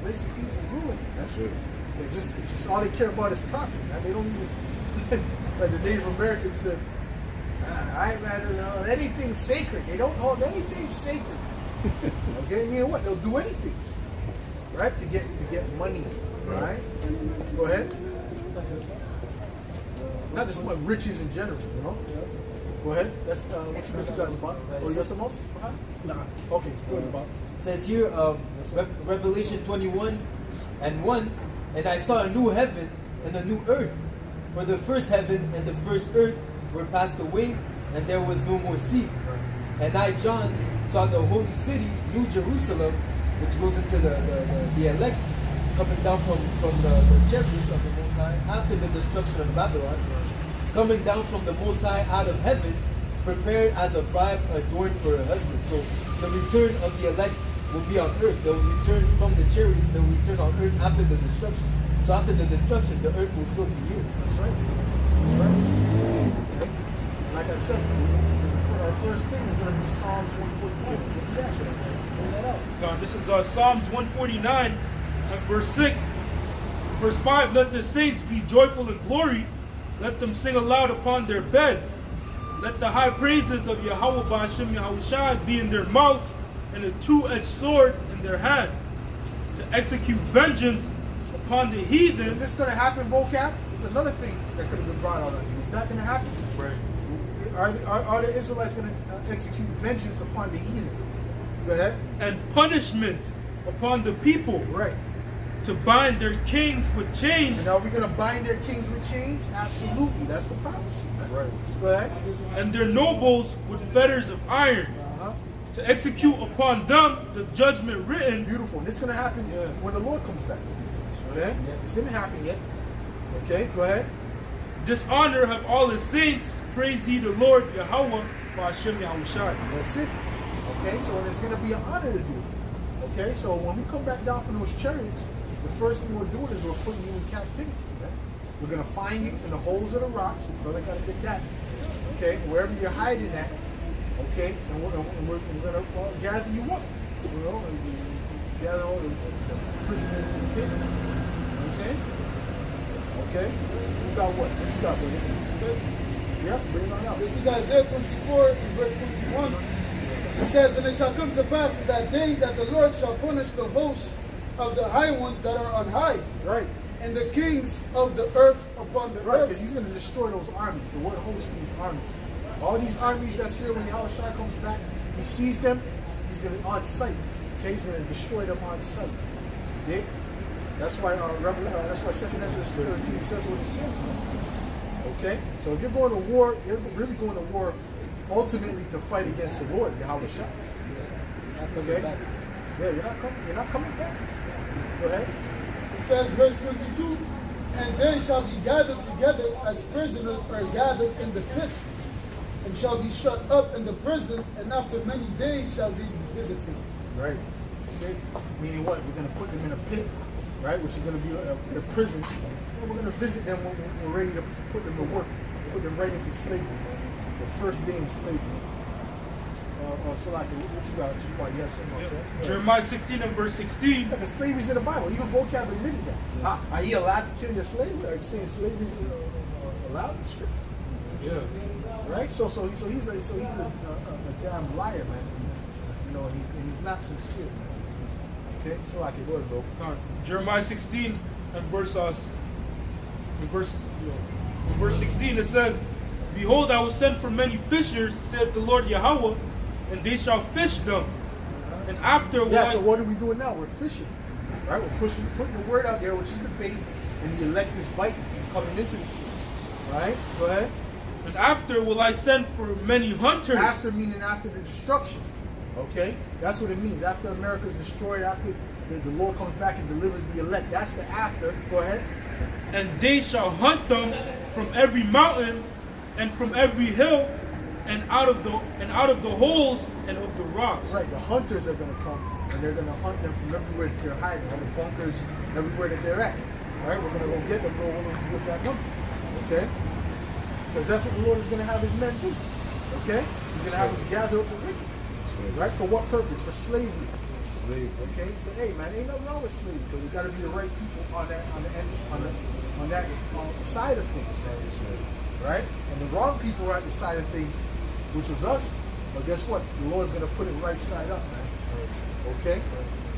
Speaker 1: race of people ruling.
Speaker 4: That's it.
Speaker 1: They just all they care about is profit. Man. They don't even like the Native Americans said. Alright, man. Anything sacred. They don't hold anything sacred. Okay, meaning what? They'll do anything. Right? To get money. Right? Go ahead.
Speaker 6: That's it.
Speaker 1: Not just money, riches in general, you know? Go ahead. That's what you got about. Or you got something else?
Speaker 6: Nah.
Speaker 1: Okay, what's about?
Speaker 2: Says here, Revelation 21:1, and I saw a new heaven and a new earth. For the first heaven and the first earth were passed away, and there was no more sea. And I, John, saw the holy city, New Jerusalem, which goes into the elect, coming down from the chariots of the Most High after the destruction of Babylon, coming down from the Most High out of heaven, prepared as a bride adorned for her husband. So the return of the elect will be on earth. They'll return from the chariots, they'll return on earth after the destruction. So after the destruction, the earth will still be here.
Speaker 1: That's right. That's right. Okay. Like I said, our first thing is going to be Psalms 141. What's that? Bring that out.
Speaker 5: This is Psalms 149, verse 6. Verse 5, let the saints be joyful in glory. Let them sing aloud upon their beds. Let the high praises of Yahweh Ba'ashem Yahushua be in their mouth and a two-edged sword in their hand, to execute vengeance upon the heathen.
Speaker 1: Is this going to happen, vocab? It's another thing that could have been brought out on you. It's not going to happen.
Speaker 5: Right.
Speaker 1: Are the Israelites going to execute vengeance upon the heathen? Go ahead.
Speaker 5: And punishments upon the people,
Speaker 1: Right.
Speaker 5: to bind their kings with chains,
Speaker 1: And are we going to bind their kings with chains? Absolutely. That's the prophecy.
Speaker 3: Right.
Speaker 1: Go ahead.
Speaker 5: and their nobles with fetters of iron,
Speaker 1: Uh-huh.
Speaker 5: to execute upon them the judgment written.
Speaker 1: Beautiful. And this is going to happen
Speaker 5: Yeah.
Speaker 1: when the Lord comes back. Okay? This didn't happen yet. Okay? Go ahead.
Speaker 5: Dishonor have all his saints. Praise ye the Lord Yahweh Ba'ashem Yahushua.
Speaker 1: That's it. Okay? So it's going to be an honor to do it. Okay? So when we come back down from those chariots, the first thing we're doing is we're putting you in captivity. Right? We're going to find you in the holes of the rocks. Your brother got to get that. Okay? Wherever you're hiding at. Okay? And we're going to gather you up. You know? And gather all the prisoners in the kingdom. You know what I'm saying? Okay? You got what? What you got, brother? Okay? Yeah, bring it on out.
Speaker 3: This is Isaiah 24, in verse 21. It says, and it shall come to pass in that day that the Lord shall punish the hosts of the high ones that are on high,
Speaker 1: Right.
Speaker 3: and the kings of the earth upon the
Speaker 1: Right, because
Speaker 3: earth.
Speaker 1: he's going to destroy those armies. The word host means armies. All these armies that's here when Yahushua comes back, he sees them, he's going to on sight. Okay, he's going to destroy them on sight. Okay? That's why that's why 2nd Ezra 13 says what it says. Man. Okay? So if you're going to war, you're really going to war ultimately to fight against the Lord, Yahushua. Okay? Yeah, you're not coming back. Go ahead.
Speaker 3: It says, verse 22, and they shall be gathered together as prisoners are gathered in the pit, and shall be shut up in the prison, and after many days shall they be visited.
Speaker 1: Right. See? Meaning what? We're going to put them in a pit, right? Which is going to be a prison. And we're going to visit them when we're ready to put them to work, put them right into slavery. The first day in slavery. Salaki, what you got? You have something else, right?
Speaker 5: Jeremiah 16 and verse 16.
Speaker 1: Yeah, the slavery's in the Bible. Even vocab admitted that. Are you allowed to kill your slave? Are you saying slavery's allowed in scriptures?
Speaker 5: Yeah.
Speaker 1: Right? So he's a damn liar, man. You know, and he's not sincere, man. Okay? Salaki, go ahead, bro.
Speaker 5: Jeremiah 16 and verse 16 it says, behold, I will send for many fishers, said the Lord Yahweh, and they shall fish them. And after
Speaker 1: Yeah, so what are we doing now? We're fishing. Right? We're putting the word out there, which is the bait, and the elect is biting and coming into the truth. Right? Go ahead.
Speaker 5: and after will I send for many hunters.
Speaker 1: After meaning after the destruction. Okay? That's what it means. After America's destroyed, after the Lord comes back and delivers the elect. That's the after. Go ahead.
Speaker 5: And they shall hunt them from every mountain and from every hill and out of the holes and of the rocks.
Speaker 1: Right, the hunters are going to come and they're going to hunt them from everywhere that they're hiding, all the bunkers, everywhere that they're at. Right, we're going to go get them, we're going to get that number. Okay? Because that's what the Lord is going to have his men do. Okay? He's going to have them gather up the wicked. Right? For what purpose? For slavery. Okay? But hey, man, ain't nothing wrong with slavery, but we got to be the right people on that side of things. right? And the wrong people were at the side of things, which was us. But guess what? The Lord's going to put it right side up, man. Okay?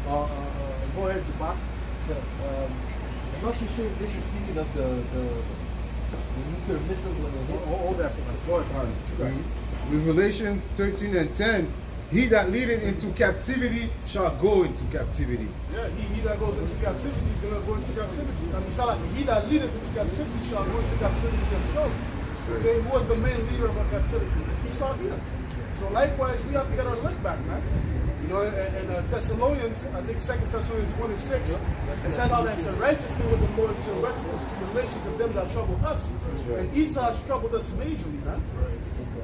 Speaker 1: Go ahead, Zabak.
Speaker 2: I'm not too sure if this is speaking of the nuclear missiles when it hits.
Speaker 1: Hold that for a minute. Go ahead.
Speaker 4: Revelation 13 and 10. He that leadeth into captivity shall go into captivity.
Speaker 6: Yeah, he that goes into captivity is going to go into captivity. I mean, it's not like he that leadeth into captivity shall go into captivity himself. Okay, who was the main leader of our captivity? Esau Edom. So likewise, we have to get our lick back, man. You know, in Thessalonians, I think 2 Thessalonians 1 and 6, it said how that's a righteous thing with the Lord to recognize tribulation to them that trouble us. And Esau has troubled us majorly, man.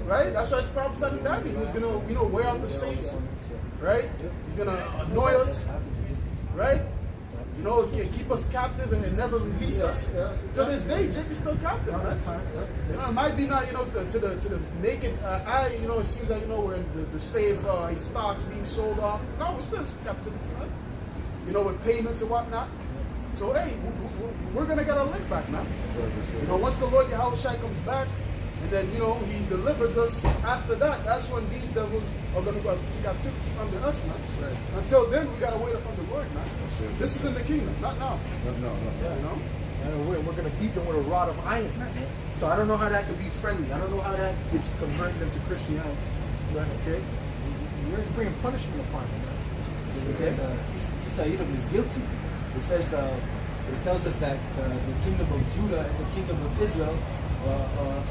Speaker 6: Right? That's why it's prophesied in Daniel. He's going to, wear out the saints. Right? He's going to annoy us. Right? You know, keep us captive and never release us. To this day, Jake is still captive, man. You know, it might be not, to the naked eye, it seems like, we're in the slave stocks being sold off. No, we're still in captivity, man. With payments and whatnot. So, hey, we're going to get our lick back, man. Once the Lord Yahushua comes back, and then, he delivers us. After that, that's when these devils are going to go to captivity under us, man. Right. Until then, we got to wait upon the Lord, man. Sure. This is in the kingdom, not now.
Speaker 4: No.
Speaker 1: Yeah, And we're going to beat them with a rod of iron, man. So I don't know how that could be friendly. I don't know how that is converting them to Christianity. Right. Okay? You're bringing punishment upon them, man.
Speaker 2: Okay? Esau Edom is guilty. It says, it tells us that the kingdom of Judah and the kingdom of Israel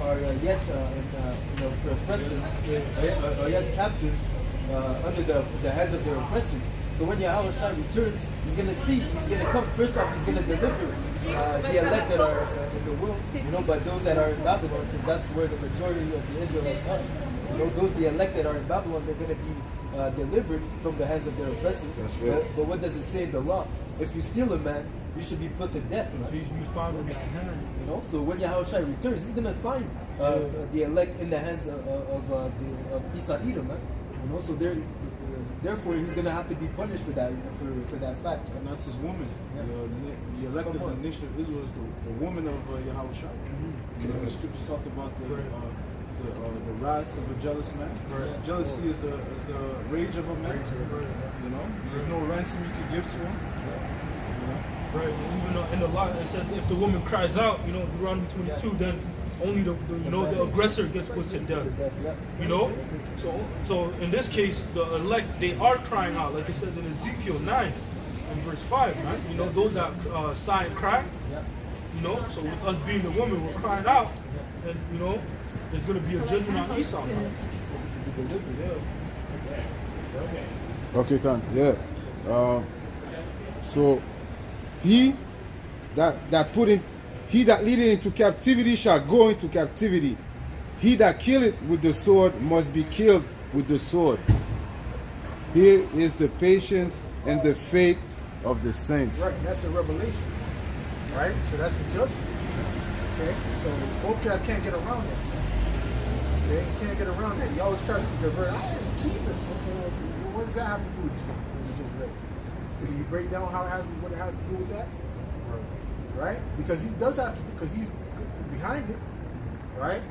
Speaker 2: are yet oppressors, are yet captives under the hands of their oppressors. So when Yahushua returns, he's going to see, he's going to come. First off, he's going to deliver the elect that are in the world, but those that are in Babylon, because that's where the majority of the Israelites are. Those the elect that are in Babylon, they're going to be delivered from the hands of their oppressors.
Speaker 4: Right.
Speaker 2: But what does it say in the law? If you steal a man, you should be put to death. Right?
Speaker 5: He's be found in that hand.
Speaker 2: So when Yahushua returns, he's gonna find the elect in the hands of Esau Edom, man. So therefore he's gonna have to be punished for that fact.
Speaker 3: And that's his woman. Yeah. The elect of the nation of Israel is the woman of Yahushua. Mm-hmm. The scriptures talk about the wrath of a jealous man. Right. Jealousy is the rage of a man. There's no ransom you can give to him.
Speaker 5: Right, even though in the law it says if the woman cries out, Deuteronomy 22, then only the aggressor gets put to death. So in this case, the elect, they are crying out, like it says in Ezekiel 9 and verse 5, right? Those that sigh and cry. So with us being the woman, we're crying out, and there's going to be a judgment on Esau.
Speaker 4: Okay, Khan. Yeah. So he that leadeth into captivity shall go into captivity. He that killeth with the sword must be killed with the sword. Here is the patience and the faith of the saints.
Speaker 1: Right, and that's a revelation. Right? So that's the judgment. Okay? So can't get around that. Okay? You can't get around that. He always tries to divert. Jesus. Okay, well, what does that have to do with Jesus? Can you break down what it has to do with that? Right? Because he does have to, because he's behind it. Right?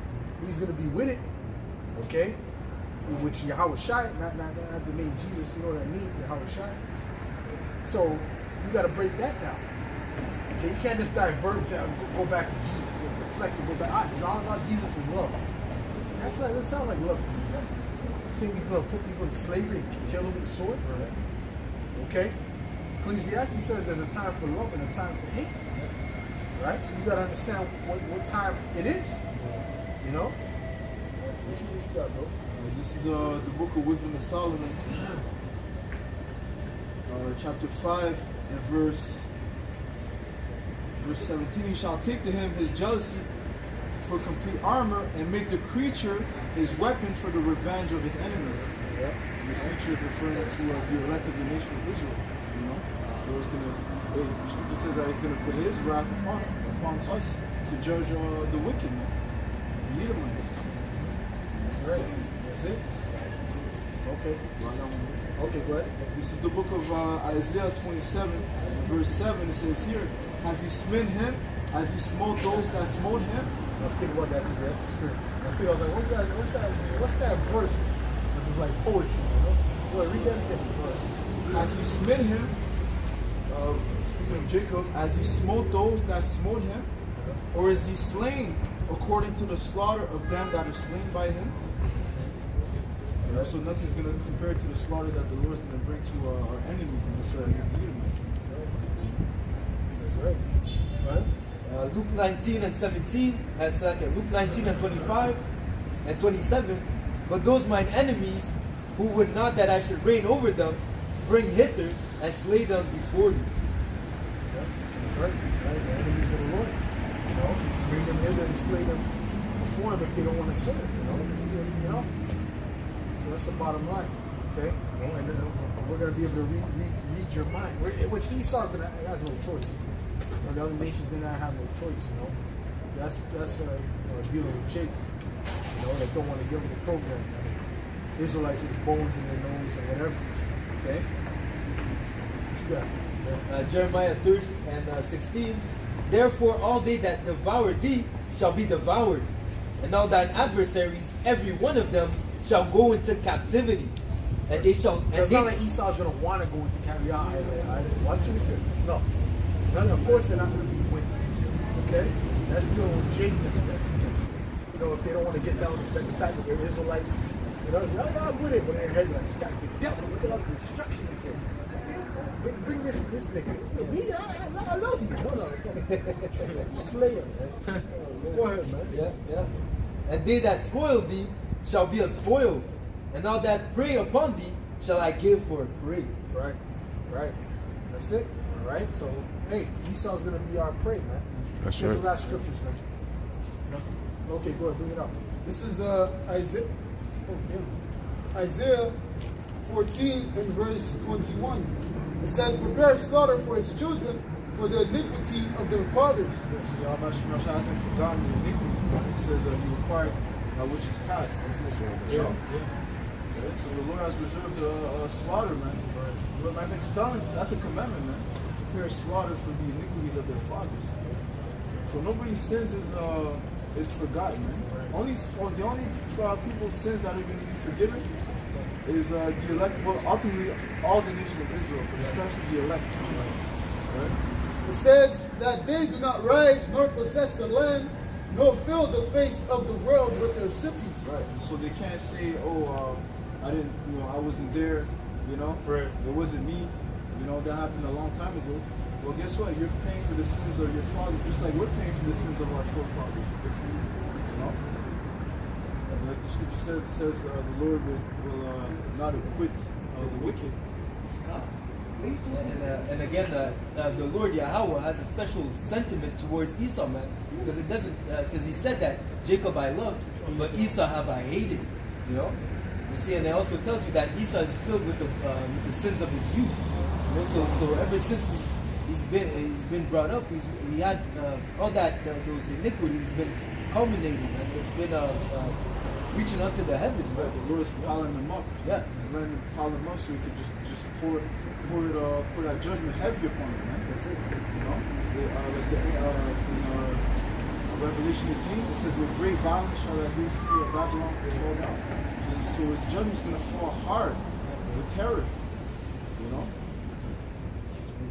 Speaker 1: He's going to be with it. Okay? Which Yahushua, not the name Jesus, you know what I mean? Yahushua. So you got to break that down. Okay? You can't just divert and go back to Jesus, deflect and go back. It's all about Jesus and love. That doesn't sound like love to me. Right? You saying he's going to put people in slavery and kill them with a sword? Okay? Ecclesiastes says there's a time for love and a time for hate. Right? So you got to understand what time it is. What you got, bro?
Speaker 3: This is the book of Wisdom of Solomon, chapter 5 and verse 17. He shall take to him his jealousy for complete armor and make the creature his weapon for the revenge of his enemies.
Speaker 1: Yeah.
Speaker 3: The creature is referring to the elect of the nation of Israel. The scripture says that he's going to put his wrath upon us to judge the wicked, the Edomites.
Speaker 1: That's right. That's it. Okay. Okay, go ahead.
Speaker 3: This is the book of Isaiah 27, verse 7. It says here, has he smitten him? Has he smote those that smote him?
Speaker 1: was thinking about that today. That's the spirit. I was like, what's that verse? It was like poetry, you know? Well, read that again.
Speaker 3: As he smote him, speaking of Jacob, as he smote those that smote him, or is he slain according to the slaughter of them that are slain by him? So nothing's going to compare to the slaughter that the Lord's going to bring to our enemies in this earth.
Speaker 1: That's right. Right?
Speaker 2: Luke 19 and 17, Luke 19 and 25 and 27. But those mine enemies, who would not that I should reign over them, bring hither and slay them before you.
Speaker 1: Yeah, that's right. Right? The enemies of the Lord. You know, bring them hither and slay them before him if they don't want to serve. You know. So that's the bottom line. Okay. And then we're going to be able to read your mind. Which Esau's has no choice. Or the other nations did not have no choice. You know. So that's dealing with Jacob. You know, that don't want to give them the program. Israelites with bones in their nose or whatever. Okay? What you got?
Speaker 2: Jeremiah 30 and 16. Therefore all they that devour thee shall be devoured, and all thine adversaries, every one of them, shall go into captivity. And they shall...
Speaker 1: It's not like Esau's going to want to go into captivity. I just want you to say, no. None, of course they're not going to be with you. Okay? That's dealing with Jacob. You know, if they don't want to get down to the fact that they're Israelites, you know, it's like, oh, I'm with it, but in their head, like, this guy's the devil. Look at all the destruction he did. Bring this nigga. Me, I love you. No. Slay him, man. Go ahead, man.
Speaker 2: Yeah. And they that spoil thee shall be a spoil, and all that prey upon thee shall I give for a prey.
Speaker 1: Right. That's it. All right. So, hey, Esau's going to be our prey, man.
Speaker 4: That's
Speaker 1: Give
Speaker 4: right.
Speaker 1: the last scriptures, man. Okay, go ahead, bring it up.
Speaker 6: This is Isaiah 14 and verse 21. It says, prepare slaughter for its children for the iniquity of their fathers.
Speaker 3: So Yahweh hasn't forgotten the iniquities, but it says he required which is past.
Speaker 1: Yeah.
Speaker 3: Right? So the Lord has reserved slaughter, man. But I think it's telling, that's a commandment, man. Prepare slaughter for the iniquities of their fathers. So nobody's sins is forgotten, man. The only people's sins that are going to be forgiven is the elect. Well, ultimately, all the nation of Israel, but it starts with the elect. Right?
Speaker 6: It says that they do not rise nor possess the land, nor fill the face of the world with their cities.
Speaker 3: Right. So they can't say, "Oh, I didn't. I wasn't there.
Speaker 5: Right.
Speaker 3: It wasn't me. That happened a long time ago." Well, guess what? You're paying for the sins of your father, just like we're paying for the sins of our forefathers. And like the scripture says, the Lord will not acquit the wicked.
Speaker 2: And again, the Lord Yahweh has a special sentiment towards Esau, man, because it doesn't. Because he said that Jacob I loved, but Esau have I hated. You see, and it also tells you that Esau is filled with the sins of his youth. So ever since he's been brought up, he had all those iniquities been culminating, and it's been reaching up to the heavens,
Speaker 3: Right,
Speaker 2: man.
Speaker 3: the Lord's piling them up.
Speaker 2: Yeah.
Speaker 3: And letting him pile them up so he could just pour that judgment heavy upon them, man. That's it. In Revelation 18, it says, with great violence shall that great city of Babylon fall down. And so his judgment's going to fall hard with terror.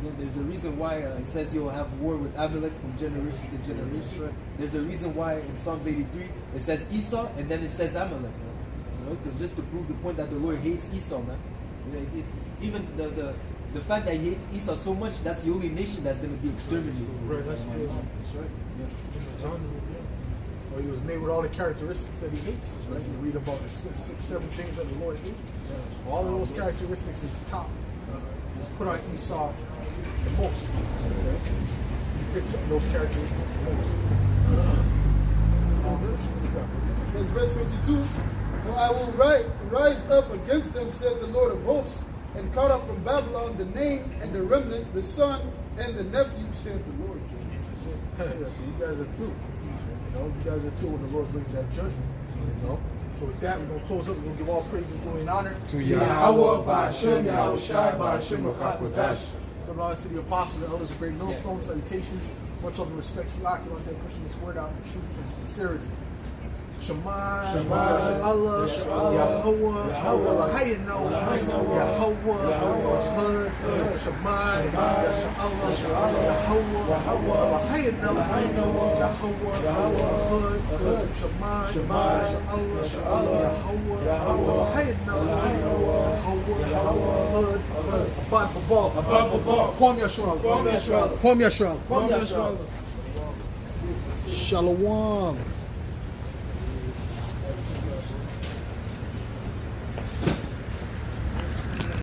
Speaker 2: Again, there's a reason why it says you'll have war with Amalek from generation to generation.
Speaker 3: Right.
Speaker 2: There's a reason why in Psalms 83 it says Esau and then it says Amalek, man. Because just to prove the point that the Lord hates Esau, man. Even the fact that he hates Esau so much, that's the only nation that's going to be exterminated.
Speaker 5: Right, that's good.
Speaker 3: That's right.
Speaker 1: Well, he was made with all the characteristics that he hates. Right? You read about the 7 things that the Lord hates. All of those characteristics is top. Is put on Esau the most. Okay? He picks up those characteristics the most.
Speaker 6: It says verse 22, for I will rise up against them, said the Lord of hosts, and cut up from Babylon the name and the remnant, the son and the nephew, said the Lord.
Speaker 1: That's it. Yeah, so you guys are through. You guys are through when the Lord brings that judgment. So with that, we're going to close up. We're going to give all praises, glory, and honor
Speaker 4: To Yahweh, Ba'ashem, Yahweh Shai, Ba'ashem, B'chakodash.
Speaker 1: to the apostles, the elders of Great Millstone. Salutations Much love and respect to you, Aki, out there pushing this word out in truth and sincerity. Shema, Allah, Yahweh, Elohayno, Yahweh, Hood, Shema, Allah, Yahweh, Elohayno, Yahweh, Hood, Shema, Allah, Yahweh, Elohayno, Yahweh, Hood, Abad Babal, Kwam Yashua, Kwam Yashua, Shalom.